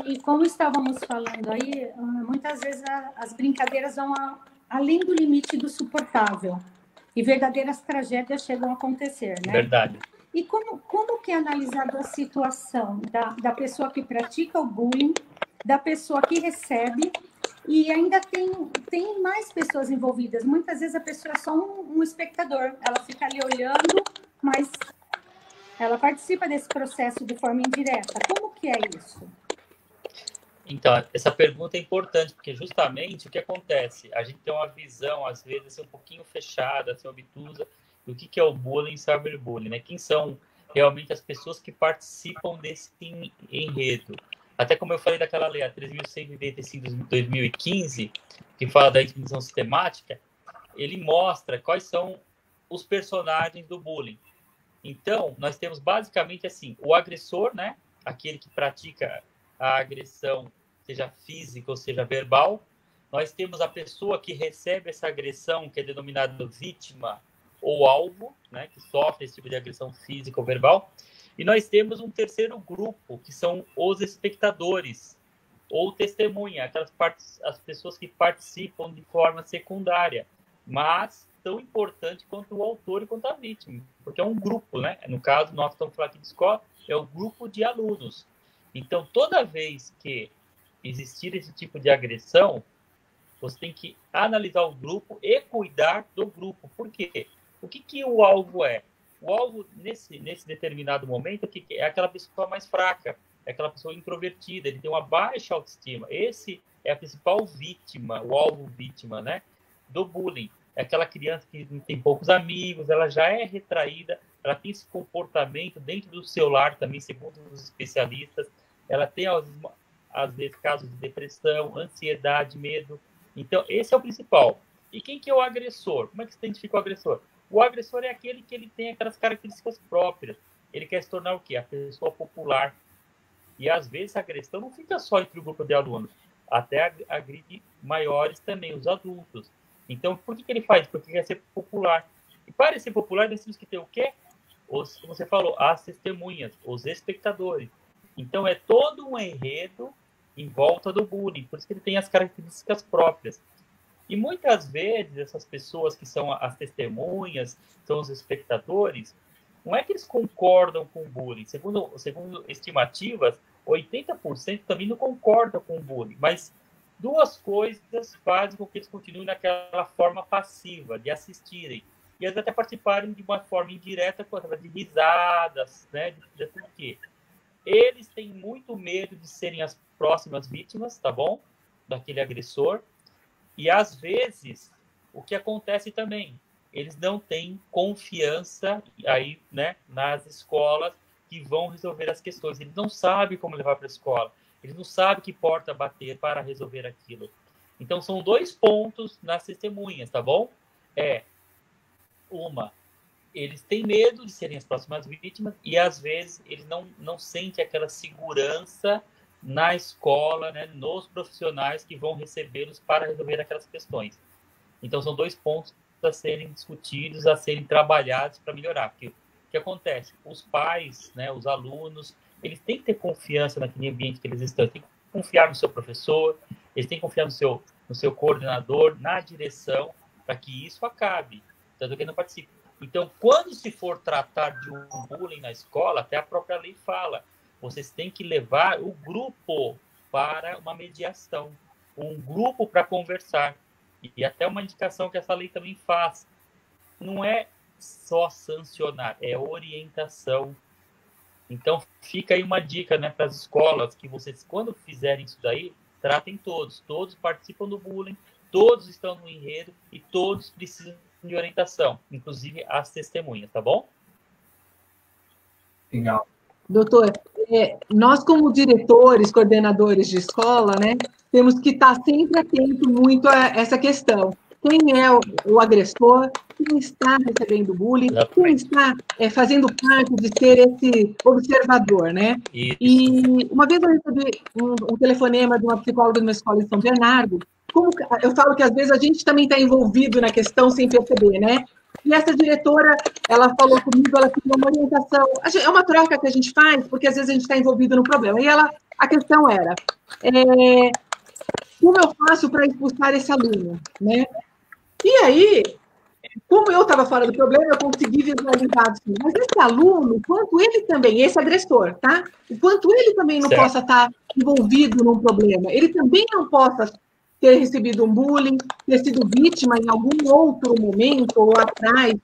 E como estávamos falando aí, muitas vezes as brincadeiras vão além do limite do suportável. E verdadeiras tragédias chegam a acontecer, né? Verdade. E como que é analisada a situação da pessoa que pratica o bullying, da pessoa que recebe, e ainda tem mais pessoas envolvidas. Muitas vezes a pessoa é só um espectador, ela fica ali olhando, mas ela participa desse processo de forma indireta. Como que é isso? Então, essa pergunta é importante, porque justamente o que acontece? A gente tem uma visão, às vezes, assim, um pouquinho fechada, assim, obtusa, do que é o bullying e cyberbullying, né? Quem são realmente as pessoas que participam desse enredo? Até como eu falei daquela lei, a 3.185 de 2015, que fala da intimidação sistemática, ele mostra quais são os personagens do bullying. Então, nós temos basicamente assim, o agressor, né? Aquele que pratica a agressão, seja física ou seja verbal. Nós temos a pessoa que recebe essa agressão, que é denominada vítima ou alvo, né? Que sofre esse tipo de agressão física ou verbal. E nós temos um terceiro grupo, que são os espectadores ou testemunha, as pessoas que participam de forma secundária, mas tão importante quanto o autor e quanto a vítima, porque é um grupo, né? No caso, nós estamos falando aqui de escola, é o grupo de alunos. Então, toda vez que existir esse tipo de agressão, você tem que analisar o grupo e cuidar do grupo. Por quê? O que o alvo é? O alvo, nesse determinado momento, é aquela pessoa mais fraca, é aquela pessoa introvertida, ele tem uma baixa autoestima. Esse é a principal vítima, o alvo vítima, né, do bullying. É aquela criança que tem poucos amigos, ela já é retraída, ela tem esse comportamento dentro do seu lar também, segundo os especialistas. Ela tem, às vezes, casos de depressão, ansiedade, medo. Então, esse é o principal. E quem que é o agressor? Como é que você identifica o agressor? O agressor é aquele que ele tem aquelas características próprias. Ele quer se tornar o quê? A pessoa popular. E, às vezes, a agressão não fica só entre o grupo de alunos. Até agride maiores também, os adultos. Então, por que ele faz? Porque quer ser popular. E para ser popular, nós temos que ter o quê? Como você falou, as testemunhas, os espectadores. Então, é todo um enredo em volta do bullying. Por isso que ele tem as características próprias. E muitas vezes, essas pessoas que são as testemunhas, são os espectadores, não é que eles concordam com o bullying. Segundo estimativas, 80% também não concordam com o bullying. Mas duas coisas fazem com que eles continuem naquela forma passiva, de assistirem. E até participarem de uma forma indireta, de risadas, né? De tudo que. Eles têm muito medo de serem as próximas vítimas, tá bom? Daquele agressor. E, às vezes, o que acontece também, eles não têm confiança aí, né, nas escolas que vão resolver as questões. Eles não sabem como levar para a escola. Eles não sabem que porta bater para resolver aquilo. Então, são 2 pontos nas testemunhas, tá bom? Eles têm medo de serem as próximas vítimas e, às vezes, eles não sentem aquela segurança na escola, né, nos profissionais que vão recebê-los para resolver aquelas questões. Então, são 2 pontos a serem discutidos, a serem trabalhados para melhorar. Porque o que acontece? Os pais, né, os alunos, eles têm que ter confiança naquele ambiente que eles estão, eles têm que confiar no seu professor, eles têm que confiar no seu coordenador, na direção, para que isso acabe. Tanto que não participe. Então, quando se for tratar de um bullying na escola, até a própria lei fala, vocês têm que levar o grupo para uma mediação, um grupo para conversar. E até uma indicação que essa lei também faz. Não é só sancionar, é orientação. Então, fica aí uma dica, né, para as escolas, que vocês, quando fizerem isso daí, tratem todos. Todos participam do bullying, todos estão no enredo e todos precisam de orientação, inclusive as testemunhas, tá bom? Legal. Doutor, nós como diretores, coordenadores de escola, né, temos que estar sempre atento muito a essa questão. Quem é o agressor, quem está recebendo bullying, quem está fazendo parte de ser esse observador, né? Isso. E uma vez eu recebi um telefonema de uma psicóloga de uma escola em São Bernardo. Eu falo que às vezes a gente também está envolvido na questão sem perceber, né? E essa diretora, ela falou comigo, ela pediu uma orientação. É uma troca que a gente faz, porque às vezes a gente está envolvido no problema. E a questão era, como eu faço para expulsar esse aluno, né? E aí, como eu estava fora do problema, eu consegui visualizar assim, mas esse aluno, quanto ele também, esse agressor, tá? O quanto ele também não possa estar envolvido num problema, ele também não possa ter recebido um bullying, ter sido vítima em algum outro momento ou atrás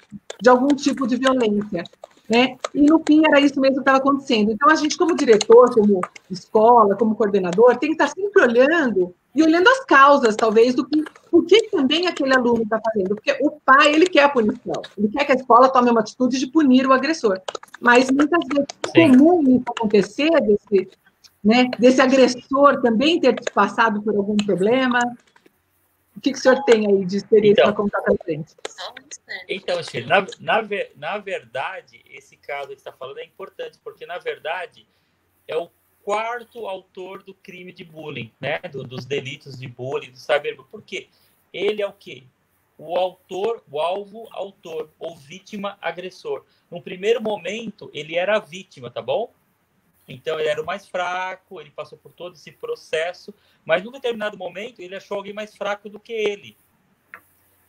de algum tipo de violência, né? E, no fim, era isso mesmo que estava acontecendo. Então, a gente, como diretor, como escola, como coordenador, tem que estar sempre olhando as causas, talvez, por que também aquele aluno está fazendo. Porque o pai, ele quer a punição, ele quer que a escola tome uma atitude de punir o agressor. Mas, muitas vezes, é comum isso acontecer, desse agressor também ter passado por algum problema. O que o senhor tem aí de experiência para contar para a gente? Então, Sheila, na verdade, esse caso que você está falando é importante, porque, na verdade, é o 4º autor do crime de bullying, né? Dos delitos de bullying, do cyberbullying. Por quê? Ele é o quê? O autor, o alvo, autor, ou vítima, agressor. No primeiro momento, ele era a vítima, tá bom? Então, ele era o mais fraco, ele passou por todo esse processo, mas, num determinado momento, ele achou alguém mais fraco do que ele.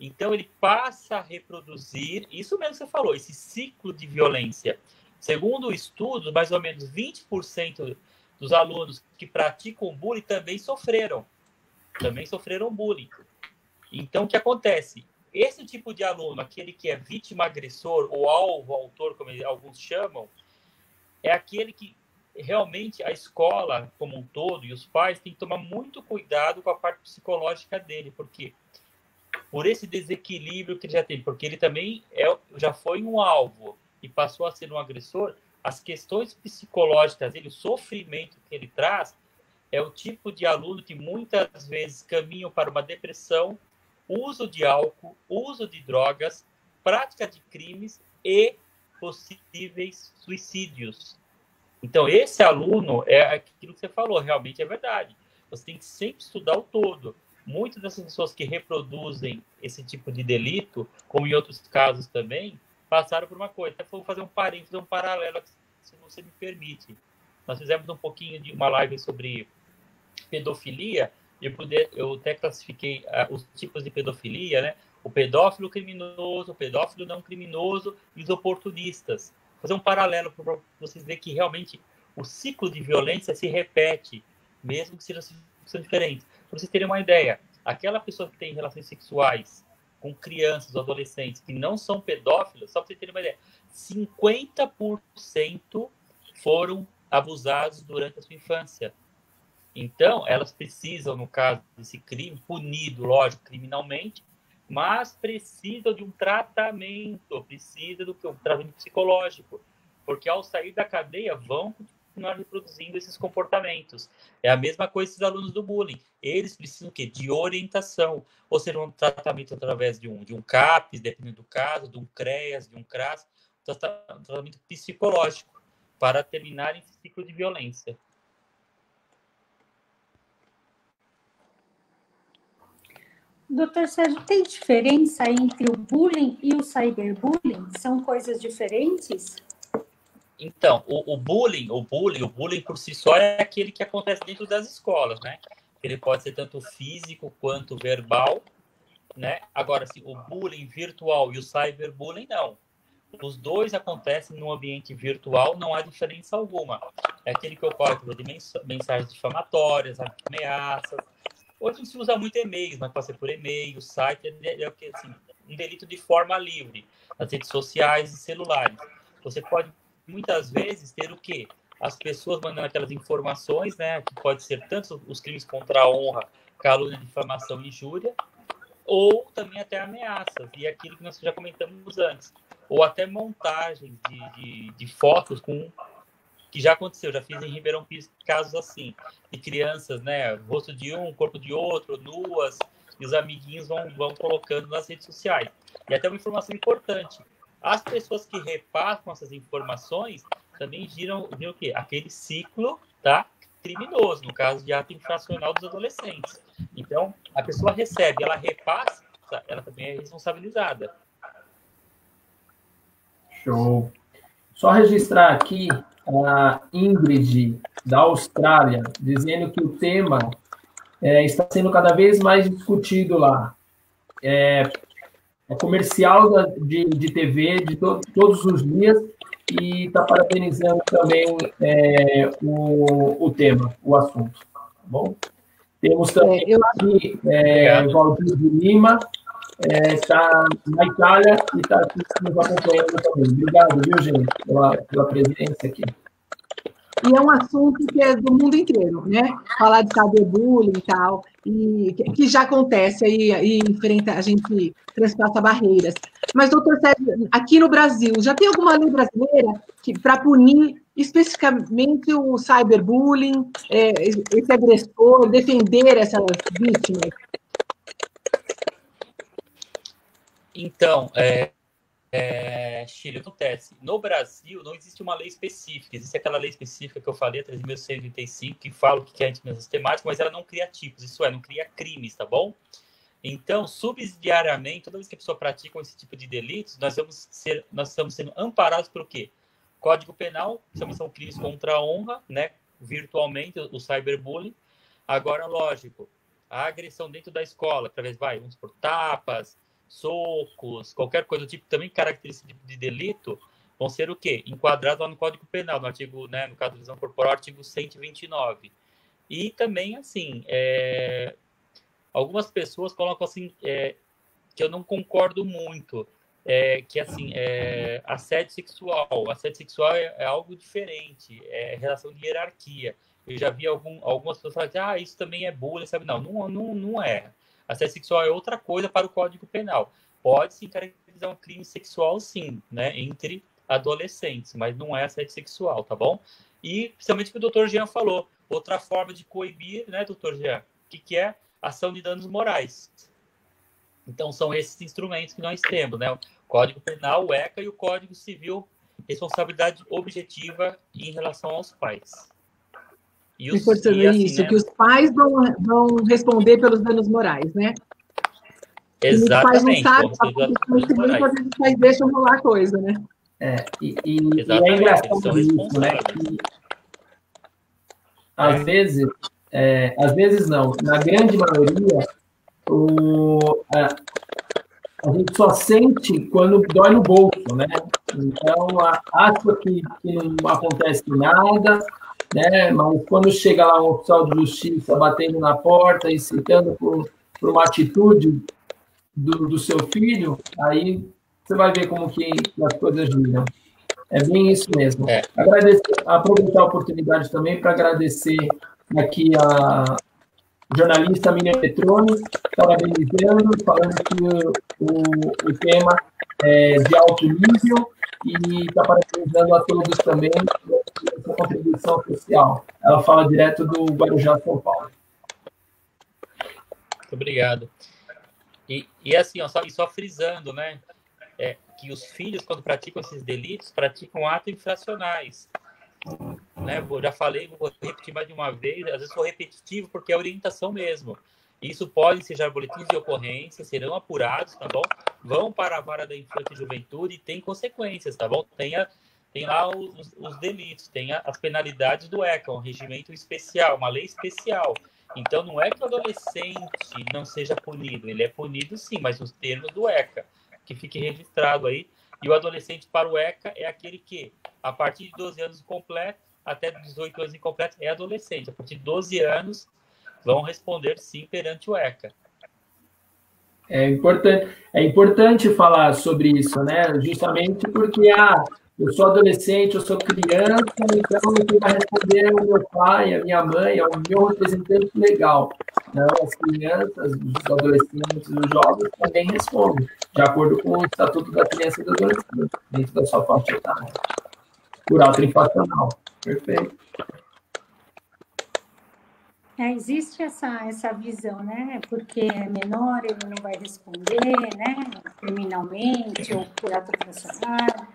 Então, ele passa a reproduzir, isso mesmo que você falou, esse ciclo de violência. Segundo o estudo, mais ou menos 20% dos alunos que praticam bullying também sofreram bullying. Então, o que acontece? Esse tipo de aluno, aquele que é vítima agressor, ou alvo, autor, como alguns chamam, é aquele que realmente a escola como um todo e os pais têm que tomar muito cuidado com a parte psicológica dele, porque por esse desequilíbrio que ele já tem, porque ele também já foi um alvo e passou a ser um agressor, as questões psicológicas dele, o sofrimento que ele traz, é o tipo de aluno que muitas vezes caminham para uma depressão, uso de álcool, uso de drogas, prática de crimes e possíveis suicídios. Então, esse aluno é aquilo que você falou, realmente é verdade. Você tem que sempre estudar o todo. Muitas dessas pessoas que reproduzem esse tipo de delito, como em outros casos também, passaram por uma coisa. Até vou fazer um paralelo, se você me permite. Nós fizemos um pouquinho de uma live sobre pedofilia, eu até classifiquei os tipos de pedofilia, né? O pedófilo criminoso, o pedófilo não criminoso e os oportunistas. Vou fazer um paralelo para vocês verem que realmente o ciclo de violência se repete, mesmo que sejam diferentes. Para vocês terem uma ideia, aquela pessoa que tem relações sexuais com crianças ou adolescentes que não são pedófilos, só para vocês terem uma ideia, 50% foram abusados durante a sua infância. Então, elas precisam, no caso desse crime, punido, lógico, criminalmente, mas precisam de um tratamento, precisam do que? Um tratamento psicológico, porque ao sair da cadeia vão continuar reproduzindo esses comportamentos. É a mesma coisa esses alunos do bullying. Eles precisam o quê? De orientação, ou seja, um tratamento através de um CAPS, dependendo do caso, de um CREAS, de um CRAS, um tratamento psicológico, para terminar esse ciclo de violência. Doutor Sérgio, tem diferença entre o bullying e o cyberbullying? São coisas diferentes? Então, o bullying por si só é aquele que acontece dentro das escolas, né? Ele pode ser tanto físico quanto verbal, né? Agora, assim, o bullying virtual e o cyberbullying, não. Os dois acontecem no ambiente virtual, não há diferença alguma. É aquele que ocorre por mensagens difamatórias, ameaças. Hoje se usa muito e-mails, mas pode ser por e-mail, site, assim, um delito de forma livre, nas redes sociais e celulares. Você pode, muitas vezes, ter o quê? As pessoas mandando aquelas informações, né, que pode ser tanto os crimes contra a honra, calúnia, difamação e injúria, ou também até ameaças, e aquilo que nós já comentamos antes, ou até montagem de fotos que já aconteceu, já fiz em Ribeirão Pires casos assim, de crianças, né, rosto de um, corpo de outro, nuas, e os amiguinhos vão colocando nas redes sociais. E até uma informação importante, as pessoas que repassam essas informações também giram o quê? Aquele ciclo, tá, criminoso, no caso de ato infracional dos adolescentes. Então, a pessoa recebe, ela repassa, ela também é responsabilizada. Show. Só registrar aqui a Ingrid, da Austrália, dizendo que o tema está sendo cada vez mais discutido lá. É comercial de TV de todos os dias e está parabenizando também o tema, o assunto. Tá bom? Temos também aqui Valdir de Lima, está na Itália e está aqui nos acompanhando também. Obrigado, viu, gente, pela presença aqui. E é um assunto que é do mundo inteiro, né? Falar de cyberbullying e tal, e que já acontece aí, enfrenta, a gente transpassa barreiras. Mas, doutor Sérgio, aqui no Brasil, já tem alguma lei brasileira para punir especificamente o cyberbullying, esse agressor, defender essas vítimas? Então, Chile, acontece. No Brasil, não existe uma lei específica. Existe aquela lei específica que eu falei, a 3.135, que fala o que é antimissão sistemática, mas ela não cria tipos, isso não cria crimes, tá bom? Então, subsidiariamente, toda vez que a pessoa pratica esse tipo de delitos, nós estamos sendo amparados por quê? Código Penal, são crimes contra a honra, né? Virtualmente, o cyberbullying. Agora, lógico, a agressão dentro da escola, através, vamos por tapas, socos, qualquer coisa do tipo, também característica de delito, vão ser o quê? Enquadrados lá no Código Penal, no artigo, né, no caso de lesão corporal, artigo 129. E também, assim, algumas pessoas colocam assim, que eu não concordo muito, que assim, assédio sexual. Assédio sexual é algo diferente, é relação de hierarquia. Eu já vi algumas pessoas falarem, isso também é bullying, sabe? Não é. Assédio sexual é outra coisa para o Código Penal. Pode se caracterizar um crime sexual, sim, né, entre adolescentes, mas não é assédio sexual, tá bom? E, principalmente o que o doutor Jean falou, outra forma de coibir, né, doutor Jean? O que é? Ação de danos morais. Então, são esses instrumentos que nós temos, né? O Código Penal, o ECA, e o Código Civil, responsabilidade objetiva em relação aos pais. Assim, né? Que os pais vão responder pelos danos morais, né? Exatamente. Os pais não sabem, os pais deixam rolar coisa, né? E é engraçado isso, né? Que, às vezes não, na grande maioria, a gente só sente quando dói no bolso, né? Então, acha que não acontece nada, né? Mas quando chega lá um oficial de justiça batendo na porta, incitando por uma atitude do seu filho, aí você vai ver como que as coisas giram. É bem isso mesmo. Aproveitar a oportunidade também para agradecer aqui a jornalista Miriam Petroni, parabenizando, falando que o tema é de alto nível e está parabenizando a todos também pela sua contribuição social. Ela fala direto do Guarujá, São Paulo. Muito obrigado. E assim, só frisando, né, que os filhos, quando praticam esses delitos, praticam atos infracionais. Né? Eu já falei, vou repetir mais de uma vez, às vezes sou repetitivo porque é orientação mesmo. Isso pode ser boletins de ocorrência, serão apurados, tá bom? Vão para a vara da infância e juventude e tem consequências, tá bom? Tem lá os delitos, tem as penalidades do ECA, um regimento especial, uma lei especial. Então, não é que o adolescente não seja punido, ele é punido sim, mas nos termos do ECA, que fique registrado aí. E o adolescente para o ECA é aquele que, a partir de 12 anos completo, até 18 anos incompleto, é adolescente. A partir de 12 anos, vão responder sim perante o ECA. É importante falar sobre isso, né? Justamente porque eu sou adolescente, eu sou criança, então quem vai responder é o meu pai, a minha mãe, é o meu representante legal. Não, as crianças, os adolescentes, os jovens também respondem, de acordo com o Estatuto da Criança e do Adolescente, dentro da sua faixa etária. Por auto infracional. Perfeito. Existe essa visão, né? Porque é menor, ele não vai responder, né? Criminalmente ou por ato infracional.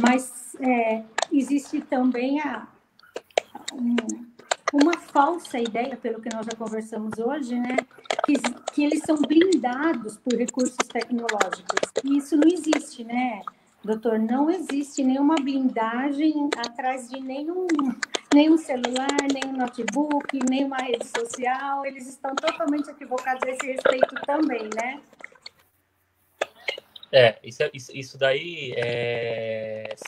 Mas existe também uma falsa ideia, pelo que nós já conversamos hoje, né? Que eles são blindados por recursos tecnológicos. E isso não existe, né, doutor? Não existe nenhuma blindagem atrás de nenhum celular, nenhum notebook, nenhuma rede social. Eles estão totalmente equivocados a esse respeito também, né? Isso daí,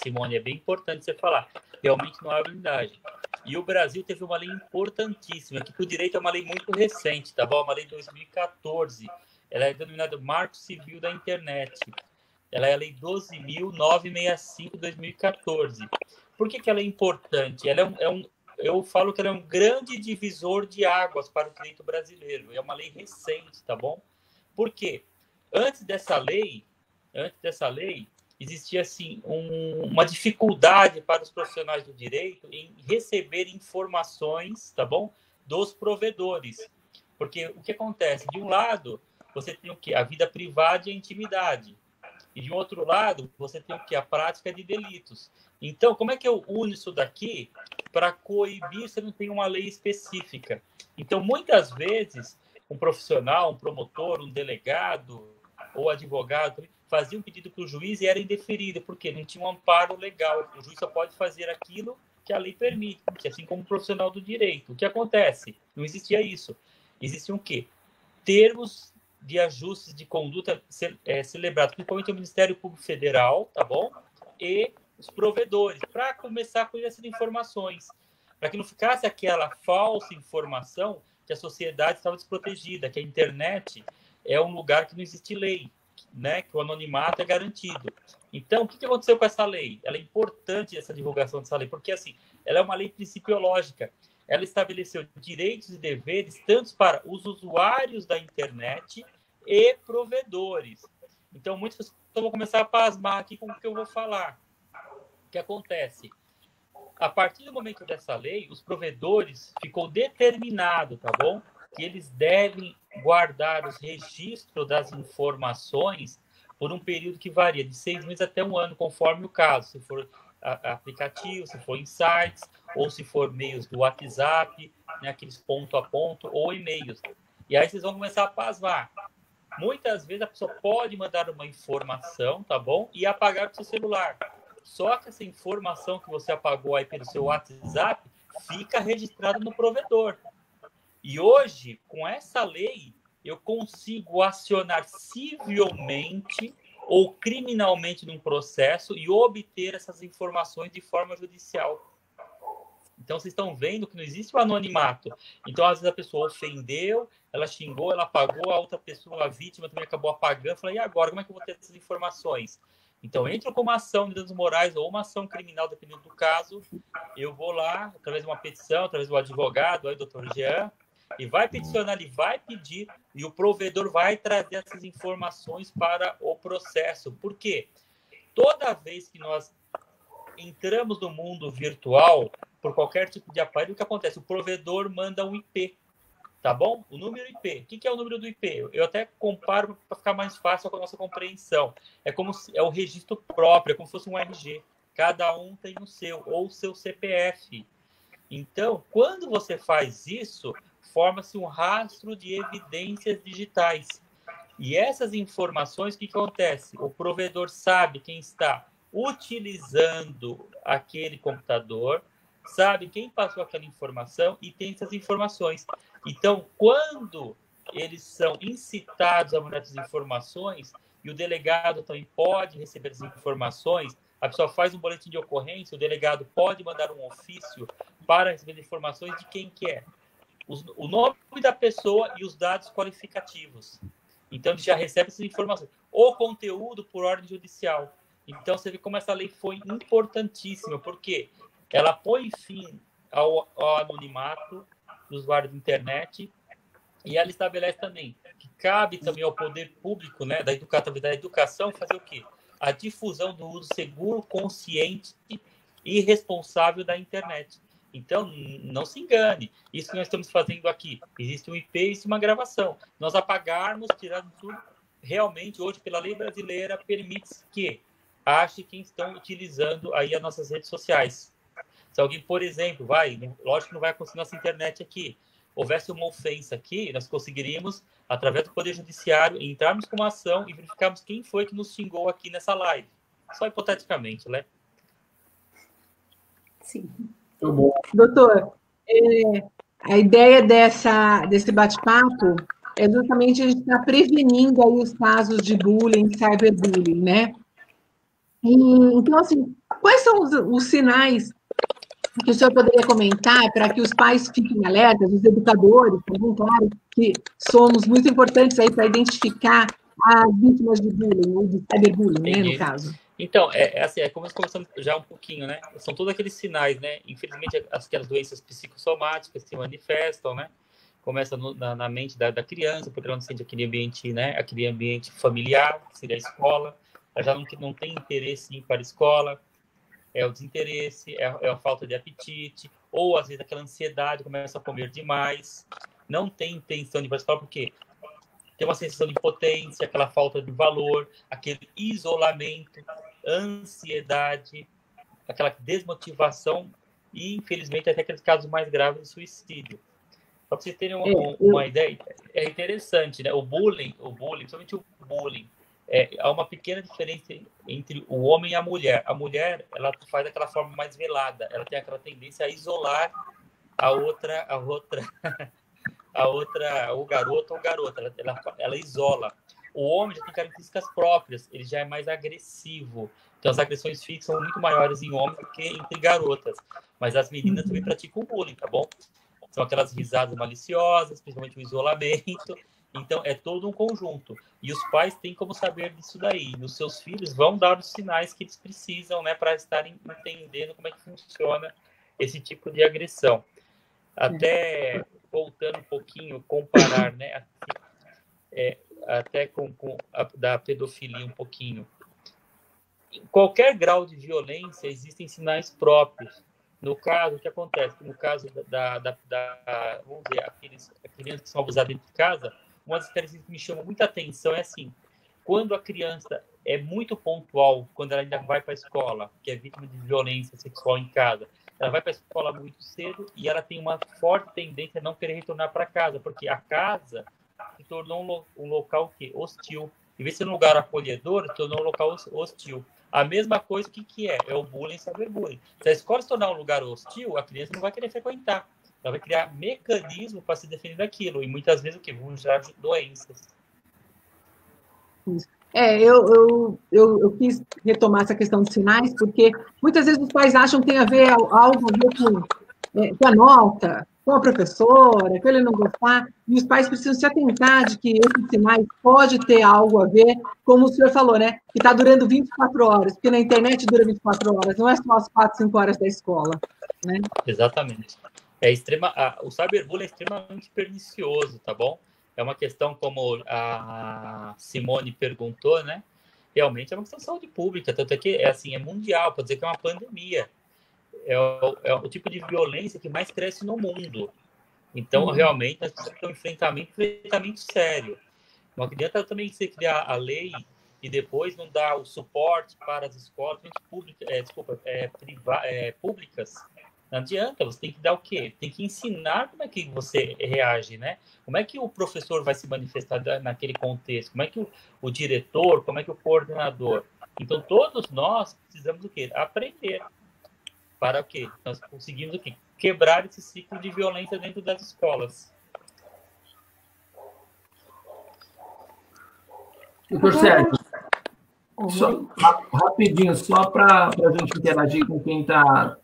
Simone, é bem importante você falar. Realmente não há blindagem. E o Brasil teve uma lei importantíssima, que o direito é uma lei muito recente, tá bom? Uma lei de 2014. Ela é denominada Marco Civil da Internet. Ela é a Lei 12.965 de 2014. Por que ela é importante? Ela eu falo que ela é um grande divisor de águas para o direito brasileiro. É uma lei recente, tá bom? Por quê? Antes dessa lei, existia assim uma dificuldade para os profissionais do direito em receber informações, tá bom, dos provedores, porque o que acontece? De um lado, você tem o que? A vida privada e a intimidade, e de um outro lado, você tem o que? A prática de delitos. Então, como é que eu uno isso daqui para coibir se não tem uma lei específica? Então, muitas vezes, um profissional, um promotor, um delegado ou advogado fazia um pedido para o juiz e era indeferido, porque não tinha um amparo legal. O juiz só pode fazer aquilo que a lei permite, assim como um profissional do direito. O que acontece? Não existia isso. Existiam o quê? Termos de ajustes de conduta celebrados, principalmente o Ministério Público Federal, tá bom? E os provedores, para começar a colher essas informações, para que não ficasse aquela falsa informação que a sociedade estava desprotegida, que a internet é um lugar que não existe lei, né? Que o anonimato é garantido. Então, o que aconteceu com essa lei? Ela é importante, essa divulgação dessa lei, porque assim, ela é uma lei principiológica. Ela estabeleceu direitos e deveres tanto para os usuários da internet e provedores. Então, muitas pessoas vão começar a pasmar aqui com o que eu vou falar. O que acontece? A partir do momento dessa lei, os provedores ficou determinado, tá bom? Que eles devem guardar os registros das informações por um período que varia de 6 meses até 1 ano, conforme o caso. Se for aplicativo, se for em sites, ou se for meios do WhatsApp, né, aqueles ponto a ponto, ou e-mails. E aí vocês vão começar a pasmar. Muitas vezes a pessoa pode mandar uma informação, tá bom? E apagar o seu celular. Só que essa informação que você apagou aí pelo seu WhatsApp fica registrada no provedor. E hoje, com essa lei, eu consigo acionar civilmente ou criminalmente num processo e obter essas informações de forma judicial. Então, vocês estão vendo que não existe o anonimato. Então, às vezes a pessoa ofendeu, ela xingou, ela apagou, a outra pessoa, a vítima, também acabou apagando. Falei, e agora, como é que eu vou ter essas informações? Então, entra com uma ação de danos morais ou uma ação criminal, dependendo do caso. Eu vou lá, através de uma petição, através do advogado, aí, doutor Jean, e vai peticionar, ele vai pedir, e o provedor vai trazer essas informações para o processo. Por quê? Toda vez que nós entramos no mundo virtual, por qualquer tipo de aparelho, o que acontece? O provedor manda um IP, tá bom? O número IP. O que é o número do IP? Eu até comparo para ficar mais fácil com a nossa compreensão. É como se é o registro próprio, é como se fosse um RG. Cada um tem o seu, ou o seu CPF. Então, quando você faz isso, forma-se um rastro de evidências digitais. E essas informações, o que acontece? O provedor sabe quem está utilizando aquele computador, sabe quem passou aquela informação e tem essas informações. Então, quando eles são incitados a mandar essas informações, e o delegado também pode receber as informações, a pessoa faz um boletim de ocorrência, o delegado pode mandar um ofício para receber informações de quem quer. O nome da pessoa e os dados qualificativos. Então, ele já recebe essas informações. O conteúdo por ordem judicial. Então, você vê como essa lei foi importantíssima, porque ela põe fim ao anonimato dos usuários da internet e ela estabelece também que cabe também ao poder público, né, da educação, fazer o quê? A difusão do uso seguro, consciente e responsável da internet. Então, não se engane. Isso que nós estamos fazendo aqui. Existe um IP, existe uma gravação. Nós apagarmos, tirarmos tudo, realmente, hoje, pela lei brasileira, permite que ache quem estão utilizando aí as nossas redes sociais. Se alguém, por exemplo, lógico que não vai acontecer nossa internet aqui, houvesse uma ofensa aqui, nós conseguiríamos, através do Poder Judiciário, entrarmos com uma ação e verificarmos quem foi que nos xingou aqui nessa live. Só hipoteticamente, né? Sim. Muito bom. Doutor, a ideia desse bate-papo é justamente a gente estar prevenindo aí os casos de bullying, cyberbullying, né? Então, assim, quais são os sinais que o senhor poderia comentar para que os pais fiquem alertas, os educadores, também, claro, que somos muito importantes aí para identificar as vítimas de bullying, ou de cyberbullying, né, no caso? Então, assim, como nós conversamos já um pouquinho, né? São todos aqueles sinais, né? Infelizmente, aquelas doenças psicossomáticas se manifestam, né? Começa na mente da criança, porque ela não sente aquele ambiente, né? Aquele ambiente familiar, que seria a escola. Ela já não tem interesse em ir para a escola. É o desinteresse, é a falta de apetite, ou às vezes aquela ansiedade, começa a comer demais, não tem intenção de ir para a escola, porque tem uma sensação de impotência, aquela falta de valor, aquele isolamento, ansiedade, aquela desmotivação e, infelizmente, até aqueles casos mais graves de suicídio. Para vocês terem uma ideia, é interessante, né? O bullying, principalmente o bullying, há uma pequena diferença entre o homem e a mulher. A mulher, ela faz daquela forma mais velada, ela tem aquela tendência a isolar a outra a outra, o garoto ou garota, ela isola. O homem já tem características próprias, ele já é mais agressivo. Então, as agressões físicas são muito maiores em homens do que entre garotas. Mas as meninas também praticam bullying, tá bom? São aquelas risadas maliciosas, principalmente o isolamento. Então, é todo um conjunto. E os pais têm como saber disso daí. E os seus filhos vão dar os sinais que eles precisam, né, para estarem entendendo como é que funciona esse tipo de agressão. Até, voltando um pouquinho, comparar, né, até com da pedofilia um pouquinho. Em qualquer grau de violência, existem sinais próprios. No caso, o que acontece? No caso vamos dizer, aqueles crianças que são abusadas dentro de casa, uma das características que me chamam muita atenção é assim, quando a criança é muito pontual, quando ela ainda vai para a escola, que é vítima de violência sexual em casa, ela vai para a escola muito cedo e ela tem uma forte tendência a não querer retornar para casa, porque a casa se tornou um local hostil. Em vez de ser um lugar acolhedor, se tornou um local hostil. A mesma coisa, o que é? É o bullying, cyberbullying. Se a escola se tornar um lugar hostil, a criança não vai querer frequentar. Ela vai criar mecanismo para se defender daquilo. E muitas vezes o que? Vão gerar doenças. Eu quis retomar essa questão de sinais, porque muitas vezes os pais acham que tem algo a ver com a nota, com a professora, com ele não gostar, e os pais precisam se atentar de que esses sinais pode ter algo a ver, como o senhor falou, né? Que está durando 24 horas, porque na internet dura 24 horas, não é só as 4, 5 horas da escola. Né? Exatamente. O cyberbullying é extremamente pernicioso, tá bom? É uma questão, como a Simone perguntou, né? Realmente é uma questão de saúde pública, tanto é que é mundial, pode dizer que é uma pandemia. É o tipo de violência que mais cresce no mundo. Então, realmente, nós precisamos ter um enfrentamento sério. Não adianta também você criar a lei e depois não dar o suporte para as escolas públicas. Não adianta, você tem que dar o quê? Tem que ensinar como é que você reage, né? Como é que o professor vai se manifestar naquele contexto? Como é que o diretor, como é que o coordenador? Então, todos nós precisamos do quê? Aprender. Para o quê? Nós conseguimos o quê? Quebrar esse ciclo de violência dentro das escolas. Doutor Sérgio, rapidinho, só para a gente interagir com quem está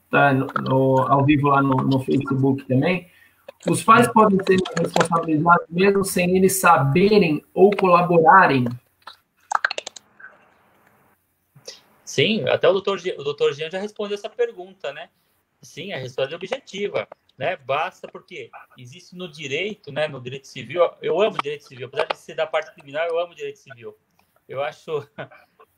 ao vivo lá no Facebook também, os pais podem ser responsabilizados mesmo sem eles saberem ou colaborarem? Sim, até o doutor Jean já respondeu essa pergunta, né? Sim, a resposta é objetiva, né? Basta porque existe no direito, né? No direito civil, eu amo direito civil, apesar de ser da parte criminal, eu amo direito civil. Eu acho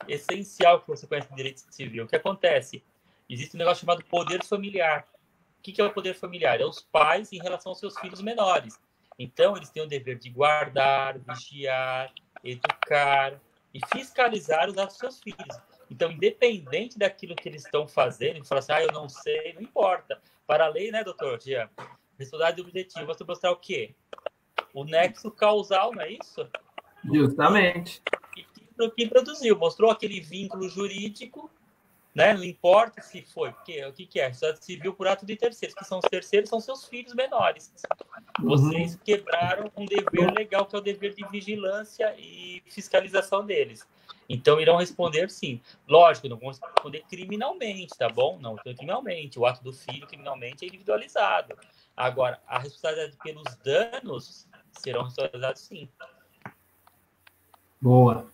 essencial que você conheça direito civil. O que acontece? Existe um negócio chamado poder familiar. O que é o poder familiar? É os pais em relação aos seus filhos menores. Então, eles têm o dever de guardar, vigiar, educar e fiscalizar os atos dos seus filhos. Então, independente daquilo que eles estão fazendo, eles falam assim, eu não sei, não importa. Para a lei, né, doutor Jean? Responsabilidade objetiva, você mostrar o quê? O nexo causal, não é isso? Justamente. Que produziu, mostrou aquele vínculo jurídico, né? Não importa se foi, porque o que é? Sociedade civil por ato de terceiros, que são os terceiros, são seus filhos menores. Vocês quebraram um dever legal, que é o dever de vigilância e fiscalização deles. Então, irão responder sim. Lógico, não vão responder criminalmente, tá bom? Não, criminalmente. O ato do filho, criminalmente, é individualizado. Agora, a responsabilidade pelos danos serão responsabilizados sim. Boa.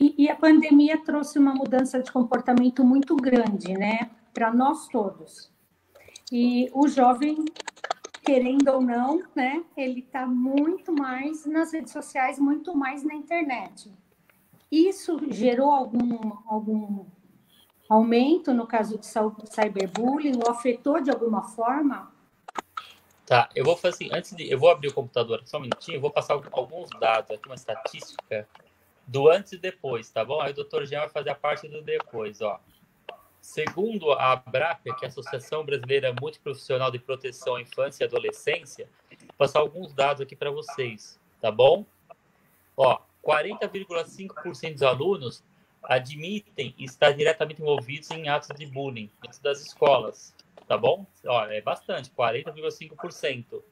E a pandemia trouxe uma mudança de comportamento muito grande, né? Para nós todos. E o jovem, querendo ou não, né? Ele está muito mais nas redes sociais, muito mais na internet. Isso gerou algum aumento no caso de cyberbullying ou afetou de alguma forma? Tá, eu vou fazer assim, eu vou abrir o computador só um minutinho, eu vou passar alguns dados aqui, uma estatística do antes e depois, tá bom? Aí o doutor Jean vai fazer a parte do depois, ó. Segundo a ABRAP, que é a Associação Brasileira Multiprofissional de Proteção à Infância e Adolescência, vou passar alguns dados aqui para vocês, tá bom? Ó, 40,5% dos alunos admitem estar diretamente envolvidos em atos de bullying dentro das escolas, tá bom? Ó, é bastante, 40,5%.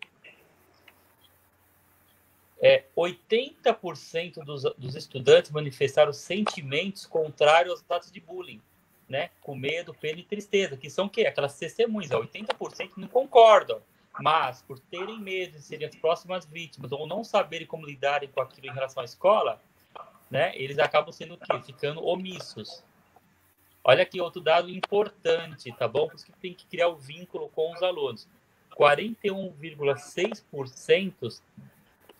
80% dos estudantes manifestaram sentimentos contrários aos atos de bullying, né? Com medo, pena e tristeza, que são o quê? Aquelas testemunhas, 80% não concordam, mas por terem medo de serem as próximas vítimas ou não saberem como lidarem com aquilo em relação à escola, né? Eles acabam sendo o quê? Ficando omissos. Olha aqui outro dado importante, tá bom? Por isso que tem que criar o vínculo com os alunos. 41,6%,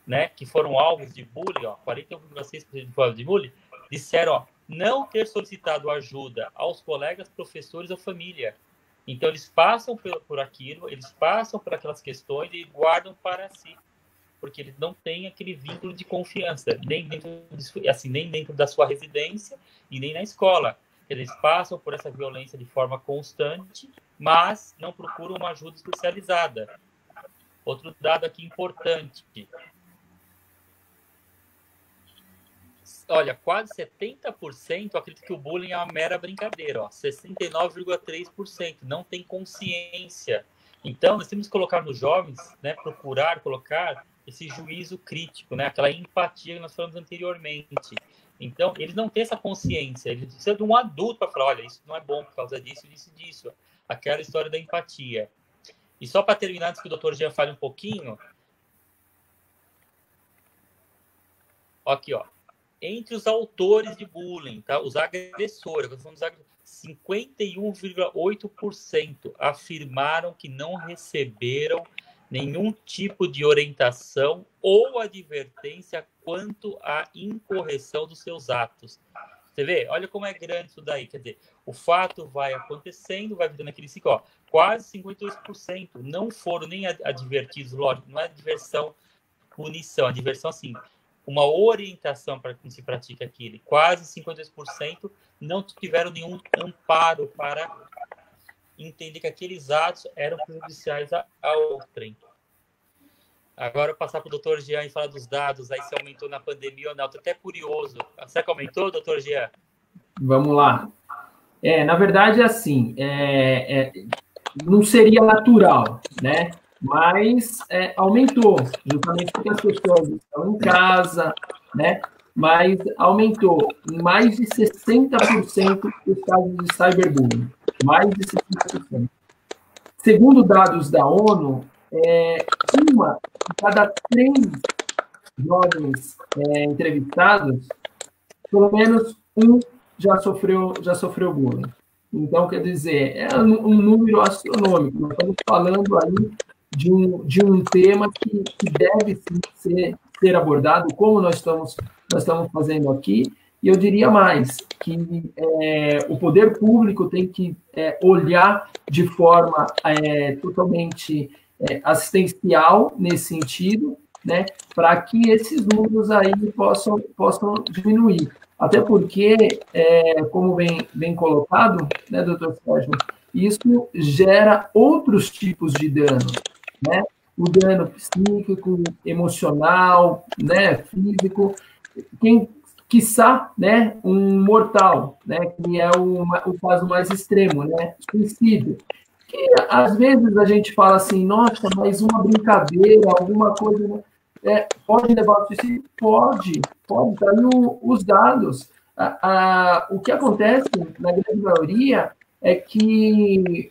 né, que foram alvos de bullying, 41,6% de alvos de bullying, disseram não ter solicitado ajuda aos colegas, professores ou família. Então, eles passam por aquilo, eles passam por aquelas questões e guardam para si, porque eles não têm aquele vínculo de confiança, nem dentro da sua residência e nem na escola. Eles passam por essa violência de forma constante, mas não procuram uma ajuda especializada. Outro dado aqui importante. Olha, quase 70% acredita que o bullying é uma mera brincadeira. 69,3% não tem consciência. Então, nós temos que colocar nos jovens, né, procurar colocar esse juízo crítico, né, aquela empatia que nós falamos anteriormente. Então, eles não têm essa consciência. Eles precisam de um adulto para falar, olha, isso não é bom por causa disso, disso e disso. Aquela história da empatia. E só para terminar, antes que o Dr. Jean fale um pouquinho. Aqui, entre os autores de bullying, tá? Os agressores, 51,8% afirmaram que não receberam nenhum tipo de orientação ou advertência quanto à incorreção dos seus atos. Você vê? Olha como é grande isso daí. Quer dizer, o fato vai acontecendo, vai virando aquele ciclo. Quase 52% não foram nem advertidos. Lógico, não é diversão, punição. A diversão, assim, uma orientação para que se pratique aquilo. Quase 52% não tiveram nenhum amparo para entender que aqueles atos eram prejudiciais a outrem. Agora, eu passar para o Dr. Jean e falar dos dados, aí se aumentou na pandemia ou não. Estou até curioso. Será que aumentou, Dr. Jean? Vamos lá. Na verdade, assim, não seria natural, né? Mas aumentou, justamente porque as pessoas estão em casa, né? Mas aumentou em mais de 60% os casos de cyberbullying. Mais de 60%. Segundo dados da ONU, uma de cada 3 jovens entrevistados, pelo menos um já sofreu bullying. Então, quer dizer, é um número astronômico. Nós estamos falando aí de um tema que deve sim, ser abordado, como nós estamos fazendo aqui. E eu diria mais, que o poder público tem que olhar de forma totalmente assistencial nesse sentido, né, para que esses números aí possam diminuir. Até porque, como bem colocado, né, doutor Sérgio, isso gera outros tipos de dano, né? O dano psíquico, emocional, né, físico, quiçá, né, um mortal, né, que é o caso mais extremo, né, suicídio. Que às vezes a gente fala assim, nossa, mas uma brincadeira, alguma coisa, né, pode levar ao suicídio? Pode, tá aí os dados. O que acontece, na grande maioria, é que,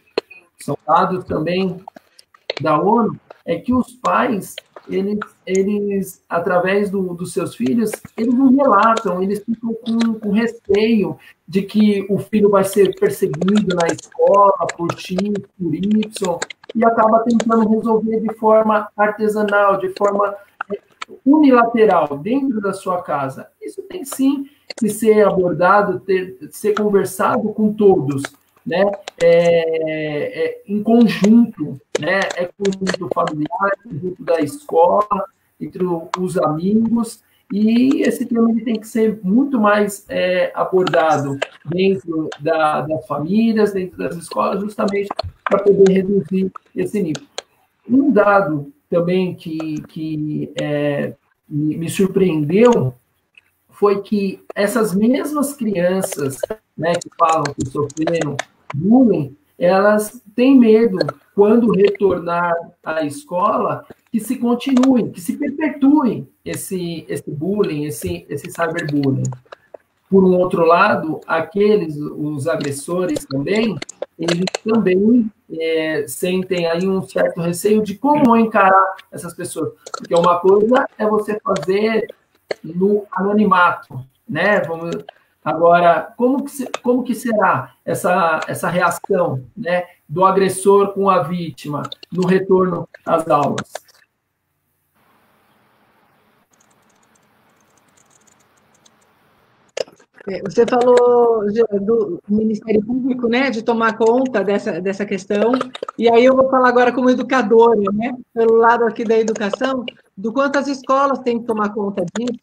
são dados também da ONU, é que os pais, eles através dos seus filhos, eles não relatam, eles ficam com receio de que o filho vai ser perseguido na escola por X, por Y, e acaba tentando resolver de forma artesanal, de forma unilateral, dentro da sua casa. Isso tem sim que ser abordado, ser conversado com todos, né? Em conjunto, né? Conjunto familiar, conjunto da escola, entre os amigos, e esse tema ele tem que ser muito mais abordado dentro das famílias, dentro das escolas, justamente para poder reduzir esse nível. Um dado também que me surpreendeu foi que essas mesmas crianças, né, que falam que sofreram bullying, elas têm medo, quando retornar à escola, que se continue, que se perpetue esse bullying, esse cyberbullying. Por um outro lado, os agressores também, eles também sentem aí um certo receio de como encarar essas pessoas. Porque uma coisa é você fazer no anonimato, né? Agora, como que será essa reação, né, do agressor com a vítima no retorno às aulas? Você falou do Ministério Público, né, de tomar conta dessa questão, e aí eu vou falar agora como educadora, né, pelo lado aqui da educação, do quanto as escolas têm que tomar conta disso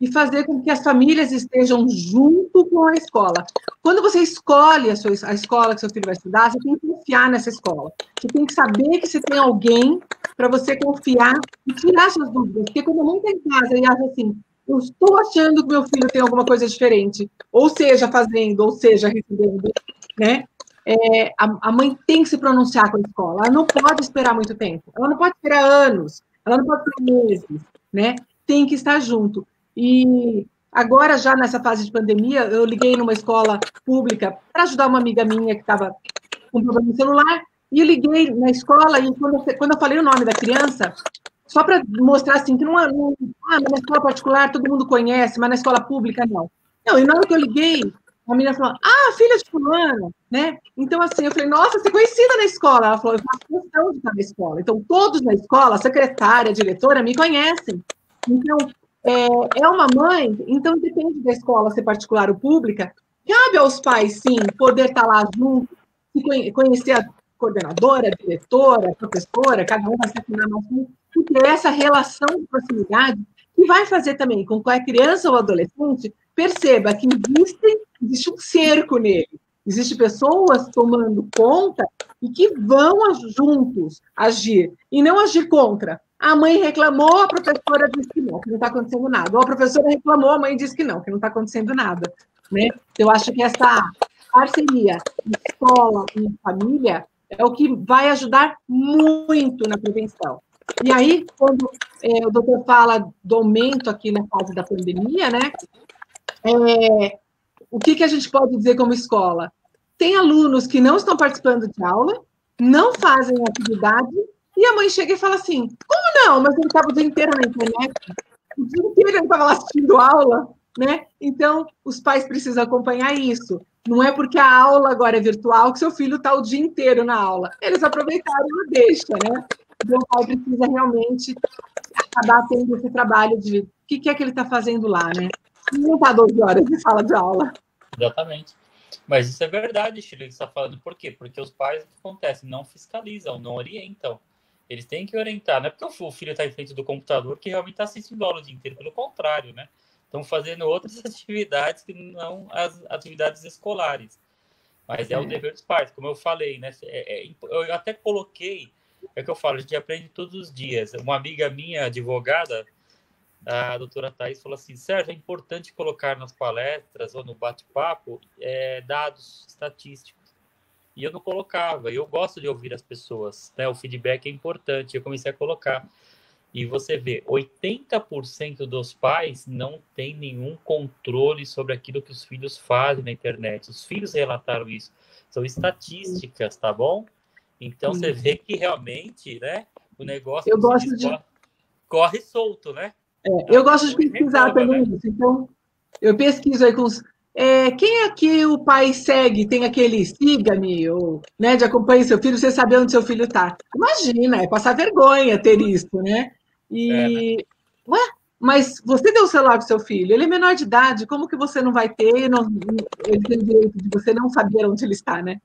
e fazer com que as famílias estejam junto com a escola. Quando você escolhe a escola que seu filho vai estudar, você tem que confiar nessa escola. Você tem que saber que você tem alguém para você confiar e tirar suas dúvidas, porque quando a mãe está em casa e acha assim, eu estou achando que meu filho tem alguma coisa diferente, ou seja, fazendo, ou seja, recebendo, né? A mãe tem que se pronunciar com a escola, ela não pode esperar muito tempo, ela não pode esperar anos, ela não pode esperar meses, né? Tem que estar junto. E agora, já nessa fase de pandemia, eu liguei numa escola pública para ajudar uma amiga minha que estava com problema no celular, e eu liguei na escola, e quando eu falei o nome da criança, só para mostrar assim, que na escola particular todo mundo conhece, mas na escola pública não. Não, e na hora que eu liguei, a menina falou, filha de fulano, né? Então, assim, eu falei, nossa, você é conhecida na escola. Ela falou, eu faço questão de estar na escola. Então, todos na escola, a secretária, a diretora, me conhecem. Então, é uma mãe, então depende da escola ser particular ou pública, cabe aos pais, sim, poder estar lá junto, conhecer a coordenadora, a diretora, a professora, cada um vai se afinar mais, porque é essa relação de proximidade que vai fazer também com que a criança ou adolescente perceba que existe um cerco nele, existem pessoas tomando conta e que vão juntos agir, e não agir contra. A mãe reclamou, a professora disse que não está acontecendo nada. Ou a professora reclamou, a mãe disse que não está acontecendo nada. Né? Eu acho que essa parceria escola e família é o que vai ajudar muito na prevenção. E aí, quando o doutor fala do aumento aqui na fase da pandemia, né? O que a gente pode dizer como escola? Tem alunos que não estão participando de aula, não fazem atividade, e a mãe chega e fala assim, como não? Mas ele estava o dia inteiro na internet, o dia inteiro ele estava lá assistindo aula, né? Então, os pais precisam acompanhar isso. Não é porque a aula agora é virtual que seu filho está o dia inteiro na aula. Eles aproveitaram e deixa, né? Então, o pai precisa realmente acabar tendo esse trabalho de o que é que ele está fazendo lá, né? Não está 12 horas de sala de aula. Exatamente. Mas isso é verdade, Chile, que você está falando. Por quê? Porque os pais, o que acontece? Não fiscalizam, não orientam. Eles têm que orientar. Não é porque o filho está em frente do computador que realmente está assistindo aula o dia inteiro. Pelo contrário, né? Estão fazendo outras atividades que não as atividades escolares. Mas é o dever dos pais, como eu falei, né? Eu até coloquei, é que eu falo, a gente aprende todos os dias. Uma amiga minha, advogada, a doutora Thais, falou assim, Sérgio, é importante colocar nas palestras ou no bate-papo dados estatísticos. E eu não colocava, eu gosto de ouvir as pessoas, né? O feedback é importante, eu comecei a colocar. E você vê, 80% dos pais não tem nenhum controle sobre aquilo que os filhos fazem na internet. Os filhos relataram isso. São estatísticas, tá bom? Então, você vê que realmente, né, o negócio corre solto, né? Eu gosto de pesquisar também isso. Então, eu pesquiso aí com os... quem é que o pai segue? Tem aquele siga-me, ou né, de acompanhar seu filho, você saber onde seu filho está. Imagina, é passar vergonha ter isso, né? E, ué, mas você deu o celular para o seu filho, ele é menor de idade, como que você não vai ter, ele tem o direito de você não saber onde ele está, né?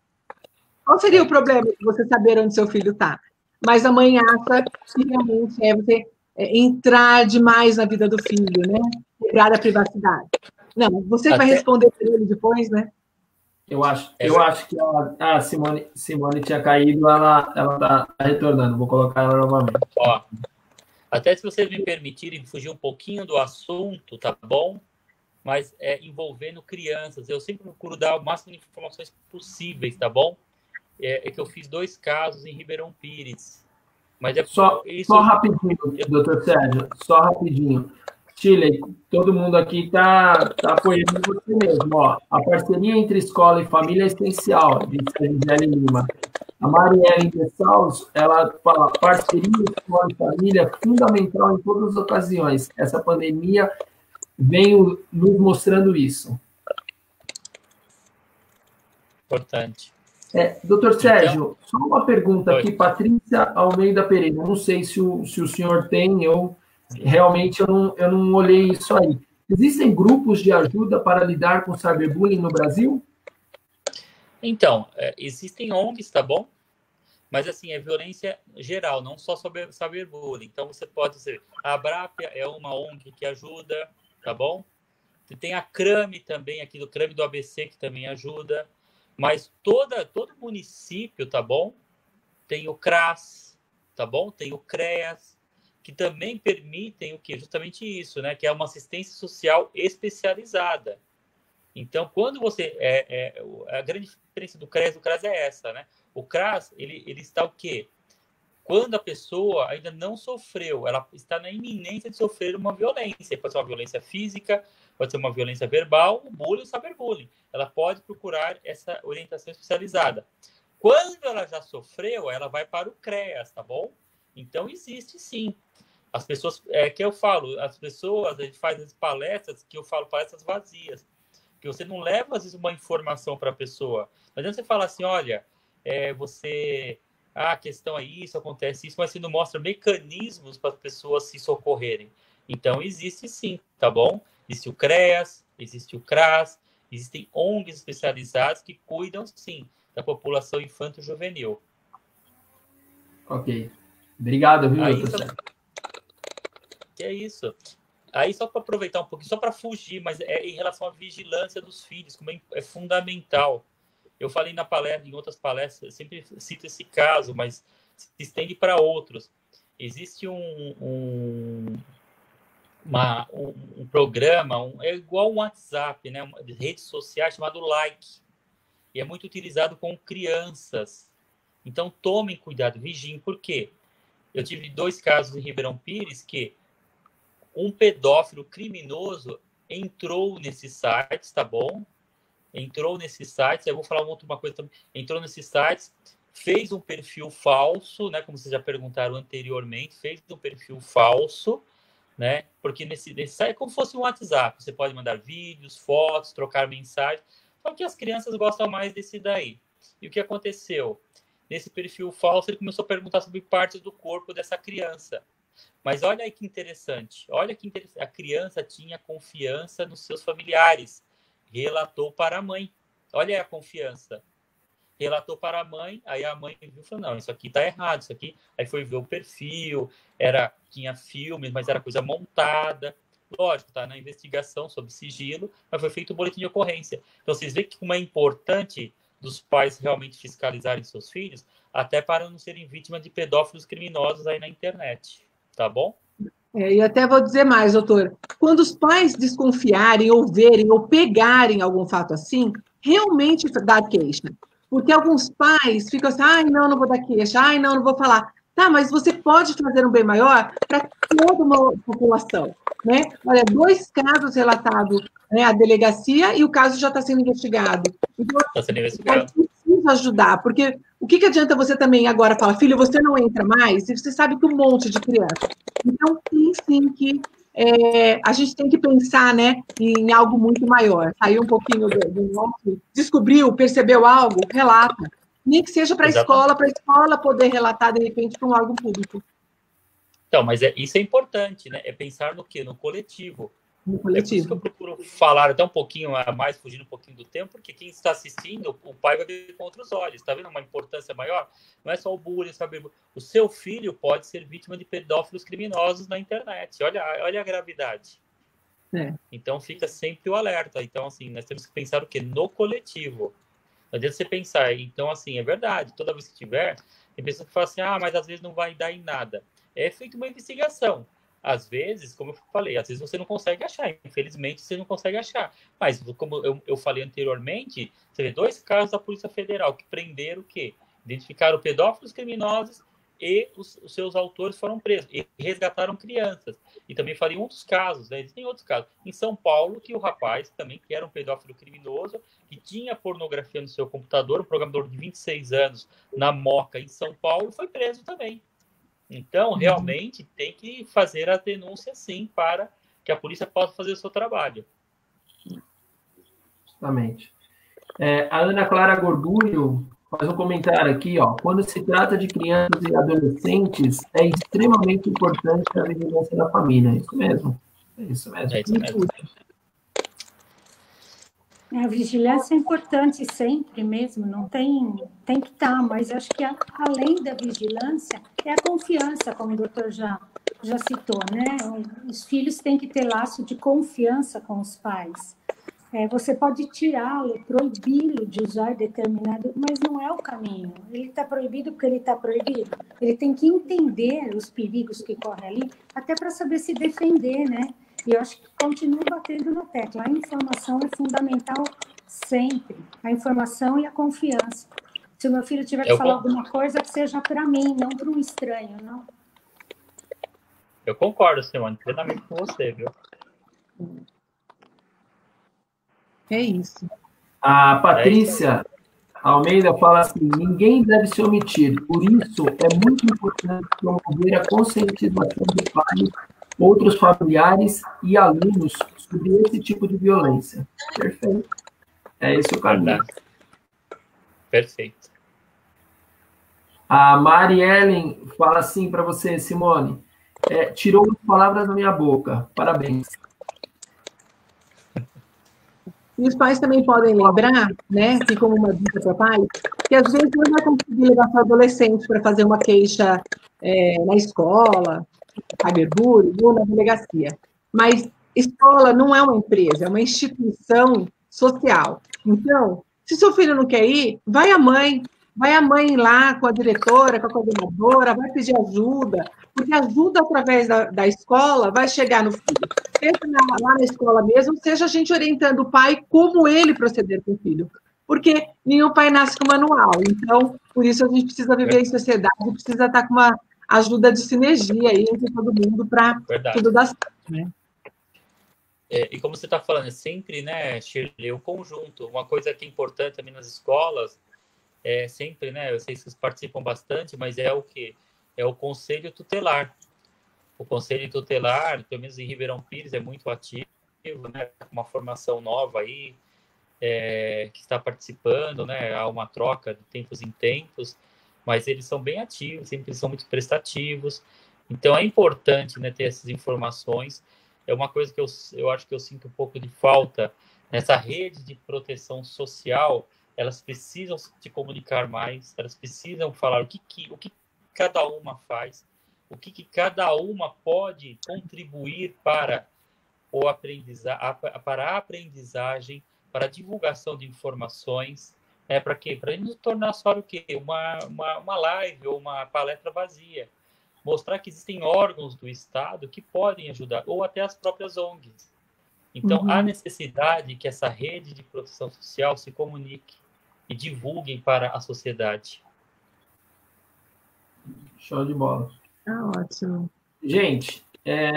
Qual seria o problema de você saber onde seu filho está? Mas a mãe acha que realmente você entrar demais na vida do filho, né? Quebrar a privacidade. Não, você vai responder para ele depois, né? Eu acho que a Simone tinha caído, ela está retornando. Vou colocar ela novamente. Ó, até se vocês me permitirem fugir um pouquinho do assunto, tá bom? Mas envolvendo crianças. Eu sempre procuro dar o máximo de informações possíveis, tá bom? é que eu fiz 2 casos em Ribeirão Pires. Mas é Só isso. rapidinho, doutor Sérgio, só rapidinho. Chile, todo mundo aqui está apoiando você mesmo. Ó. A parceria entre escola e família é essencial, disse a Gisele Lima. A Marielle Dessaus, ela fala, parceria escola e família é fundamental em todas as ocasiões. Essa pandemia vem nos mostrando isso. Importante. Doutor Sérgio, só uma pergunta aqui, Patrícia Almeida Pereira. Não sei se o senhor tem, realmente eu não olhei isso aí. Existem grupos de ajuda para lidar com cyberbullying no Brasil? Então, existem ONGs, tá bom? Mas, assim, é violência geral, não só sobre cyberbullying. Então, você pode dizer, a Abrapia é uma ONG que ajuda, tá bom? Tem a CRAME também, aqui do CRAME do ABC, que também ajuda. Mas todo município, tá bom? Tem o CRAS, tá bom? Tem o CREAS, que também permitem o quê? Justamente isso, né? Que é uma assistência social especializada. Então, quando você... a grande diferença do CREAS e do CRAS é essa, né? O CRAS, ele está o quê? Quando a pessoa ainda não sofreu, ela está na iminência de sofrer uma violência. Pode ser uma violência física, pode ser uma violência verbal, o bullying ou cyberbullying. Ela pode procurar essa orientação especializada. Quando ela já sofreu, ela vai para o CREAS, tá bom? Então, existe sim. As pessoas, que eu falo, a gente faz as palestras, que eu falo palestras vazias, que você não leva, às vezes, uma informação para a pessoa. Mas você fala assim, olha, a questão é isso, acontece isso, mas você não mostra mecanismos para as pessoas se socorrerem. Então, existe sim, tá bom? Existe o CREAS, existe o CRAS, existem ONGs especializadas que cuidam, sim, da população infanto-juvenil. Ok. Obrigado, viu, doutor Sérgio? Que é isso. Aí, só para aproveitar um pouquinho, só para fugir, mas em relação à vigilância dos filhos, como é fundamental. Eu falei na palestra, em outras palestras, eu sempre cito esse caso, mas se estende para outros. Existe um programa, é igual um WhatsApp, né, de redes sociais, chamado Like, e é muito utilizado com crianças. Então, tomem cuidado, vigiem. Por quê? Eu tive 2 casos em Ribeirão Pires que um pedófilo criminoso entrou nesses sites, tá bom? Entrou nesses sites, eu vou falar uma coisa também. Entrou nesses sites, fez um perfil falso, né? Como vocês já perguntaram anteriormente, fez um perfil falso, né? Porque nesse site é como se fosse um WhatsApp. Você pode mandar vídeos, fotos, trocar mensagens. Só que as crianças gostam mais desse daí. E o que aconteceu? Nesse perfil falso, ele começou a perguntar sobre partes do corpo dessa criança. Mas olha aí que interessante. Olha que interessante. A criança tinha confiança nos seus familiares. Relatou para a mãe. Olha aí a confiança. Relatou para a mãe, aí a mãe viu e falou, não, isso aqui está errado, isso aqui. Aí foi ver o perfil, tinha filmes, mas era coisa montada. Lógico, está na investigação sobre sigilo, mas foi feito o boletim de ocorrência. Então, vocês veem como é importante dos pais realmente fiscalizarem seus filhos, até para não serem vítimas de pedófilos criminosos aí na internet. Tá bom? E até vou dizer mais, doutor. Quando os pais desconfiarem, ou verem, ou pegarem algum fato assim, realmente dá queixa. Porque alguns pais ficam assim, ai, não vou dar queixa, ai, não vou falar. Tá, mas você pode fazer um bem maior para toda uma população, né? Olha, 2 casos relatados, né, à delegacia e o caso já está sendo investigado. Então, está sendo investigado. Precisa ajudar, porque o que adianta você também agora falar, filho, você não entra mais, e você sabe que um monte de criança. Então, tem sim que a gente tem que pensar, né, em algo muito maior. Sair um pouquinho do nosso, descobriu, percebeu algo, relata. Nem que seja para a escola poder relatar, de repente, para um órgão público. Então, mas isso é importante, né? É pensar no quê? No coletivo. No coletivo. É por isso que eu procuro falar até um pouquinho a mais, fugindo um pouquinho do tempo, porque quem está assistindo, o pai vai ver com outros olhos. Está vendo uma importância maior? Não é só o bullying, sabe? O seu filho pode ser vítima de pedófilos criminosos na internet. Olha a gravidade. Então, fica sempre o alerta. Então, assim, nós temos que pensar o quê? No coletivo. Não adianta você pensar. Então, assim, é verdade. Toda vez que tiver, tem pessoas que falam assim, mas às vezes não vai dar em nada. É feita uma investigação. Às vezes, como eu falei, às vezes você não consegue achar. Infelizmente, você não consegue achar. Mas, como eu falei anteriormente, você vê 2 casos da Polícia Federal que prenderam o quê? Identificaram pedófilos criminosos e os seus autores foram presos. E resgataram crianças. E também falei em outros casos, né? Existem outros casos. Em São Paulo, que o rapaz também, que era um pedófilo criminoso, que tinha pornografia no seu computador, um programador de 26 anos, na Moca, em São Paulo, foi preso também. Então, realmente, tem que fazer a denúncia, sim, para que a polícia possa fazer o seu trabalho. Justamente. A Ana Clara Gordulho faz um comentário aqui, ó. Quando se trata de crianças e adolescentes, é extremamente importante a vigilância da família. É isso mesmo. É isso mesmo. É isso mesmo. A vigilância é importante sempre mesmo, não tem que estar, mas acho que além da vigilância é a confiança, como o doutor já citou, né? Os filhos têm que ter laço de confiança com os pais. Você pode tirá-lo, proibi-lo de usar determinado, mas não é o caminho. Ele está proibido porque ele está proibido. Ele tem que entender os perigos que correm ali, até para saber se defender, né? E eu acho que continuo batendo na tecla. A informação é fundamental sempre. A informação e a confiança. Se o meu filho tiver que falar alguma coisa, que seja para mim, não para um estranho, não. Eu concordo, Simone, plenamente com você, viu? É isso. A Patrícia Almeida fala assim, ninguém deve se omitir, por isso é muito importante promover a conscientização de pais, outros familiares e alunos sobre esse tipo de violência. Perfeito. É esse o caminho. Verdade. Perfeito. A Mari Ellen fala assim para você, Simone, tirou as palavras da minha boca. Parabéns. E os pais também podem lembrar, né, que como uma dica para pais, que às vezes não vai conseguir levar seu adolescente para fazer uma queixa na escola, na cyberbullying ou na delegacia. Mas escola não é uma empresa, é uma instituição social. Então, se seu filho não quer ir, vai a mãe lá com a diretora, com a coordenadora, vai pedir ajuda, porque ajuda através da escola vai chegar no filho. Seja lá na escola mesmo, seja a gente orientando o pai como ele proceder com o filho. Porque nenhum pai nasce com manual. Então, por isso a gente precisa viver em sociedade, precisa estar com uma ajuda de sinergia aí entre todo mundo para tudo dar certo, né? E como você está falando, é sempre, né, Shirley, o conjunto. Uma coisa que é importante também nas escolas é sempre, né, eu sei que vocês participam bastante, mas é o quê? É o conselho tutelar. O conselho tutelar, pelo menos em Ribeirão Pires, é muito ativo, né, uma formação nova aí, que está participando, né, há uma troca de tempos em tempos, mas eles são bem ativos, sempre são muito prestativos. Então, é importante, né, ter essas informações. É uma coisa que eu acho que eu sinto um pouco de falta nessa rede de proteção social. Elas precisam se comunicar mais, elas precisam falar o que cada uma faz, o que cada uma pode contribuir para para a aprendizagem, para a divulgação de informações. Para quê? Para não tornar só o quê? Uma live ou uma palestra vazia. Mostrar que existem órgãos do Estado que podem ajudar, ou até as próprias ONGs. Então, há necessidade que essa rede de proteção social se comunique e divulgue para a sociedade. Show de bola. Ótimo. Gente,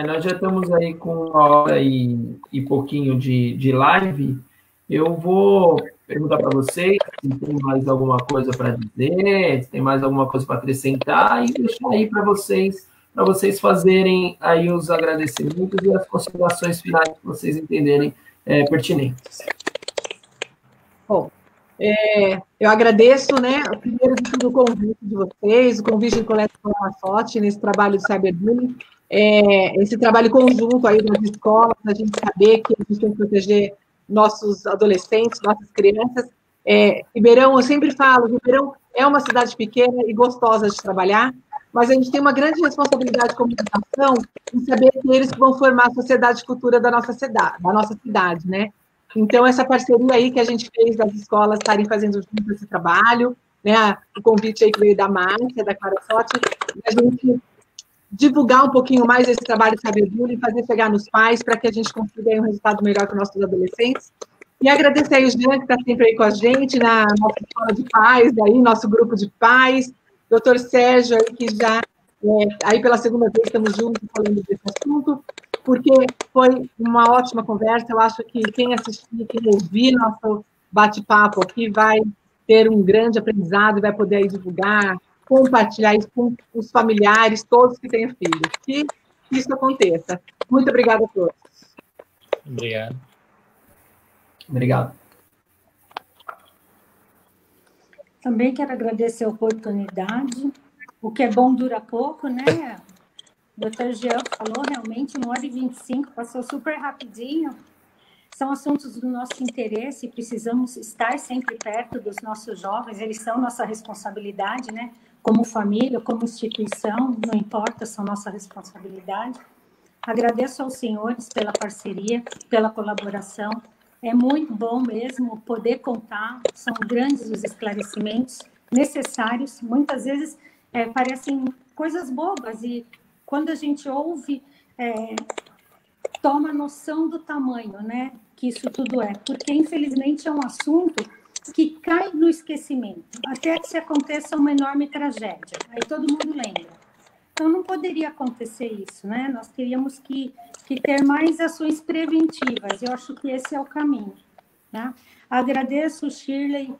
nós já estamos aí com 1 hora e pouquinho de live. Eu vou perguntar para vocês se tem mais alguma coisa para dizer, se tem mais alguma coisa para acrescentar e deixar aí para vocês fazerem aí os agradecimentos e as considerações finais que vocês entenderem pertinentes. Bom, eu agradeço, né, primeiro de tudo o convite de vocês, o convite do Colégio Farmasote nesse trabalho de cyberbullying, esse trabalho conjunto aí das escolas, a gente saber que a gente tem que proteger nossos adolescentes, nossas crianças. Ribeirão, eu sempre falo, Ribeirão é uma cidade pequena e gostosa de trabalhar, mas a gente tem uma grande responsabilidade como educação em saber que eles vão formar a sociedade futura da nossa cidade, né? Então, essa parceria aí que a gente fez das escolas estarem fazendo junto esse trabalho, né? O convite aí que veio da Márcia, da Clara Sotti, a gente divulgar um pouquinho mais esse trabalho de cyberbullying, fazer chegar nos pais para que a gente consiga um resultado melhor para os nossos adolescentes. E agradecer aí o Jean, que está sempre aí com a gente, na nossa escola de pais, daí, nosso grupo de pais, doutor Sérgio, aí, que já, aí pela segunda vez estamos juntos falando desse assunto, porque foi uma ótima conversa. Eu acho que quem assistir, quem ouvir nosso bate-papo aqui vai ter um grande aprendizado e vai poder aí divulgar, compartilhar isso com os familiares, todos que tenham filhos. Que isso aconteça. Muito obrigada a todos. Obrigado. Obrigado. Também quero agradecer a oportunidade. O que é bom dura pouco, né? O doutor Jean falou realmente, 1h25, passou super rapidinho. São assuntos do nosso interesse, precisamos estar sempre perto dos nossos jovens, eles são nossa responsabilidade, né? Como família, como instituição, não importa, são nossa responsabilidade. Agradeço aos senhores pela parceria, pela colaboração. É muito bom mesmo poder contar, são grandes os esclarecimentos necessários. Muitas vezes parecem coisas bobas e quando a gente ouve, toma noção do tamanho, né, que isso tudo é. Porque, infelizmente, é um assunto que cai no esquecimento, até que se aconteça uma enorme tragédia. Aí todo mundo lembra. Então, não poderia acontecer isso, né? Nós teríamos que ter mais ações preventivas. Eu acho que esse é o caminho. Tá? Agradeço, Shirley,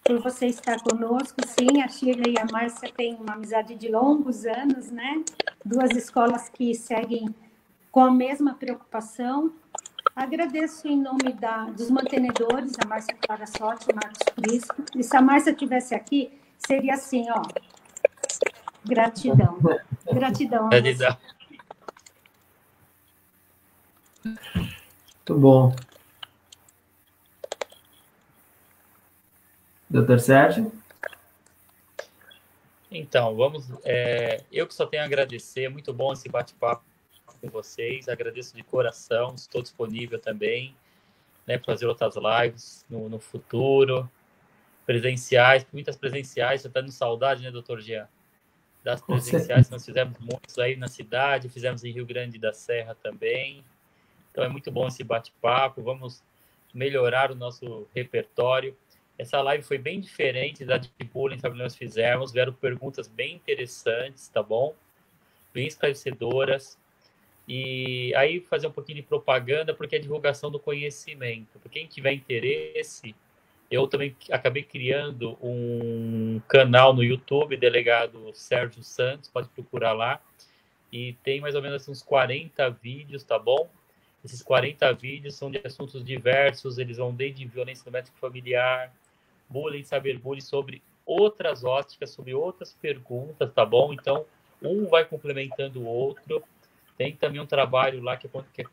por você estar conosco. Sim, a Shirley e a Márcia têm uma amizade de longos anos, né? Duas escolas que seguem com a mesma preocupação. Agradeço em nome dos mantenedores, a Márcia Clara Sotti, o Marcos Prisco. E se a Márcia estivesse aqui, seria assim, ó. Gratidão. Gratidão a você. Muito bom. Doutor Sérgio? Então, vamos... eu que só tenho a agradecer, muito bom esse bate-papo com vocês, agradeço de coração, estou disponível também, né, para fazer outras lives no futuro, presenciais, muitas presenciais, você está dando saudade, né, doutor Jean? Das presenciais, nós fizemos muitos aí na cidade, fizemos em Rio Grande da Serra também. Então é muito bom esse bate-papo, vamos melhorar o nosso repertório. Essa live foi bem diferente da de bullying que nós fizemos, vieram perguntas bem interessantes, tá bom? Bem esclarecedoras. E aí fazer um pouquinho de propaganda, porque é divulgação do conhecimento. Para quem tiver interesse, eu também acabei criando um canal no YouTube, delegado Sérgio Santos, pode procurar lá. E tem mais ou menos uns 40 vídeos, tá bom? Esses 40 vídeos são de assuntos diversos, eles vão desde violência doméstica e familiar, bullying, cyberbullying, sobre outras óticas, sobre outras perguntas, tá bom? Então, um vai complementando o outro. Tem também um trabalho lá que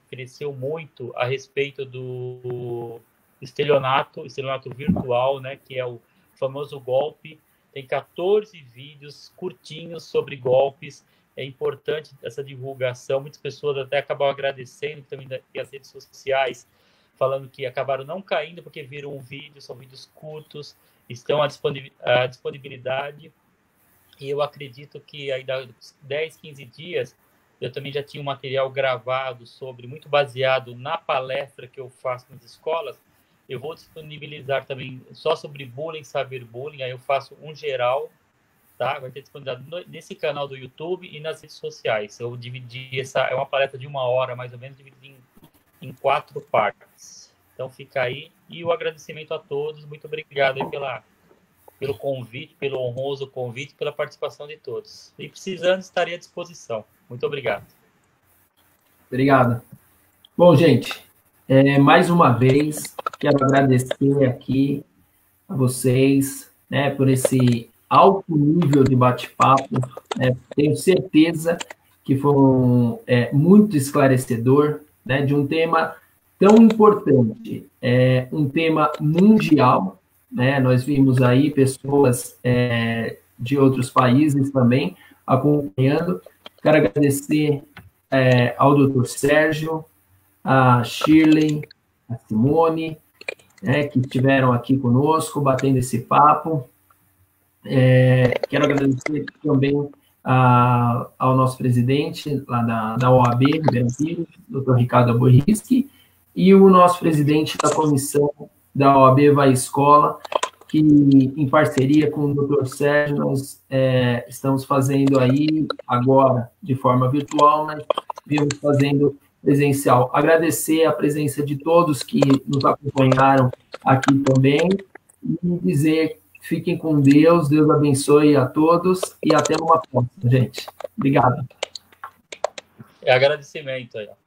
cresceu muito a respeito do estelionato virtual, né, que é o famoso golpe. Tem 14 vídeos curtinhos sobre golpes. É importante essa divulgação. Muitas pessoas até acabam agradecendo também as redes sociais, falando que acabaram não caindo porque viram um vídeo, são vídeos curtos, estão à disponibilidade. E eu acredito que aí dá 10, 15 dias eu também já tinha um material gravado muito baseado na palestra que eu faço nas escolas. Eu vou disponibilizar também só sobre bullying, cyberbullying, aí eu faço um geral, tá? Vai ter disponibilizado nesse canal do YouTube e nas redes sociais. Eu dividi é uma palestra de 1 hora, mais ou menos, dividida em 4 partes. Então fica aí. E o agradecimento a todos. Muito obrigado aí pelo convite, pelo honroso convite, pela participação de todos. E precisando, estarei à disposição. Muito obrigado. Obrigado. Bom, gente, mais uma vez, quero agradecer aqui a vocês, né, por esse alto nível de bate-papo. Tenho certeza que foi muito esclarecedor, né, de um tema tão importante, um tema mundial, né? Nós vimos aí pessoas de outros países também acompanhando. Quero agradecer ao doutor Sérgio, a Shirley, a Simone, que estiveram aqui conosco, batendo esse papo. Quero agradecer também ao nosso presidente lá da OAB, Ribeirão Pires, doutor Ricardo Borriski, e o nosso presidente da comissão da OAB Vai Escola, que, em parceria com o Dr. Sérgio, nós estamos fazendo aí, agora, de forma virtual, mas viemos fazendo presencial. Agradecer a presença de todos que nos acompanharam aqui também, e dizer, fiquem com Deus, Deus abençoe a todos, e até uma próxima, gente. Obrigado. É agradecimento aí, ó.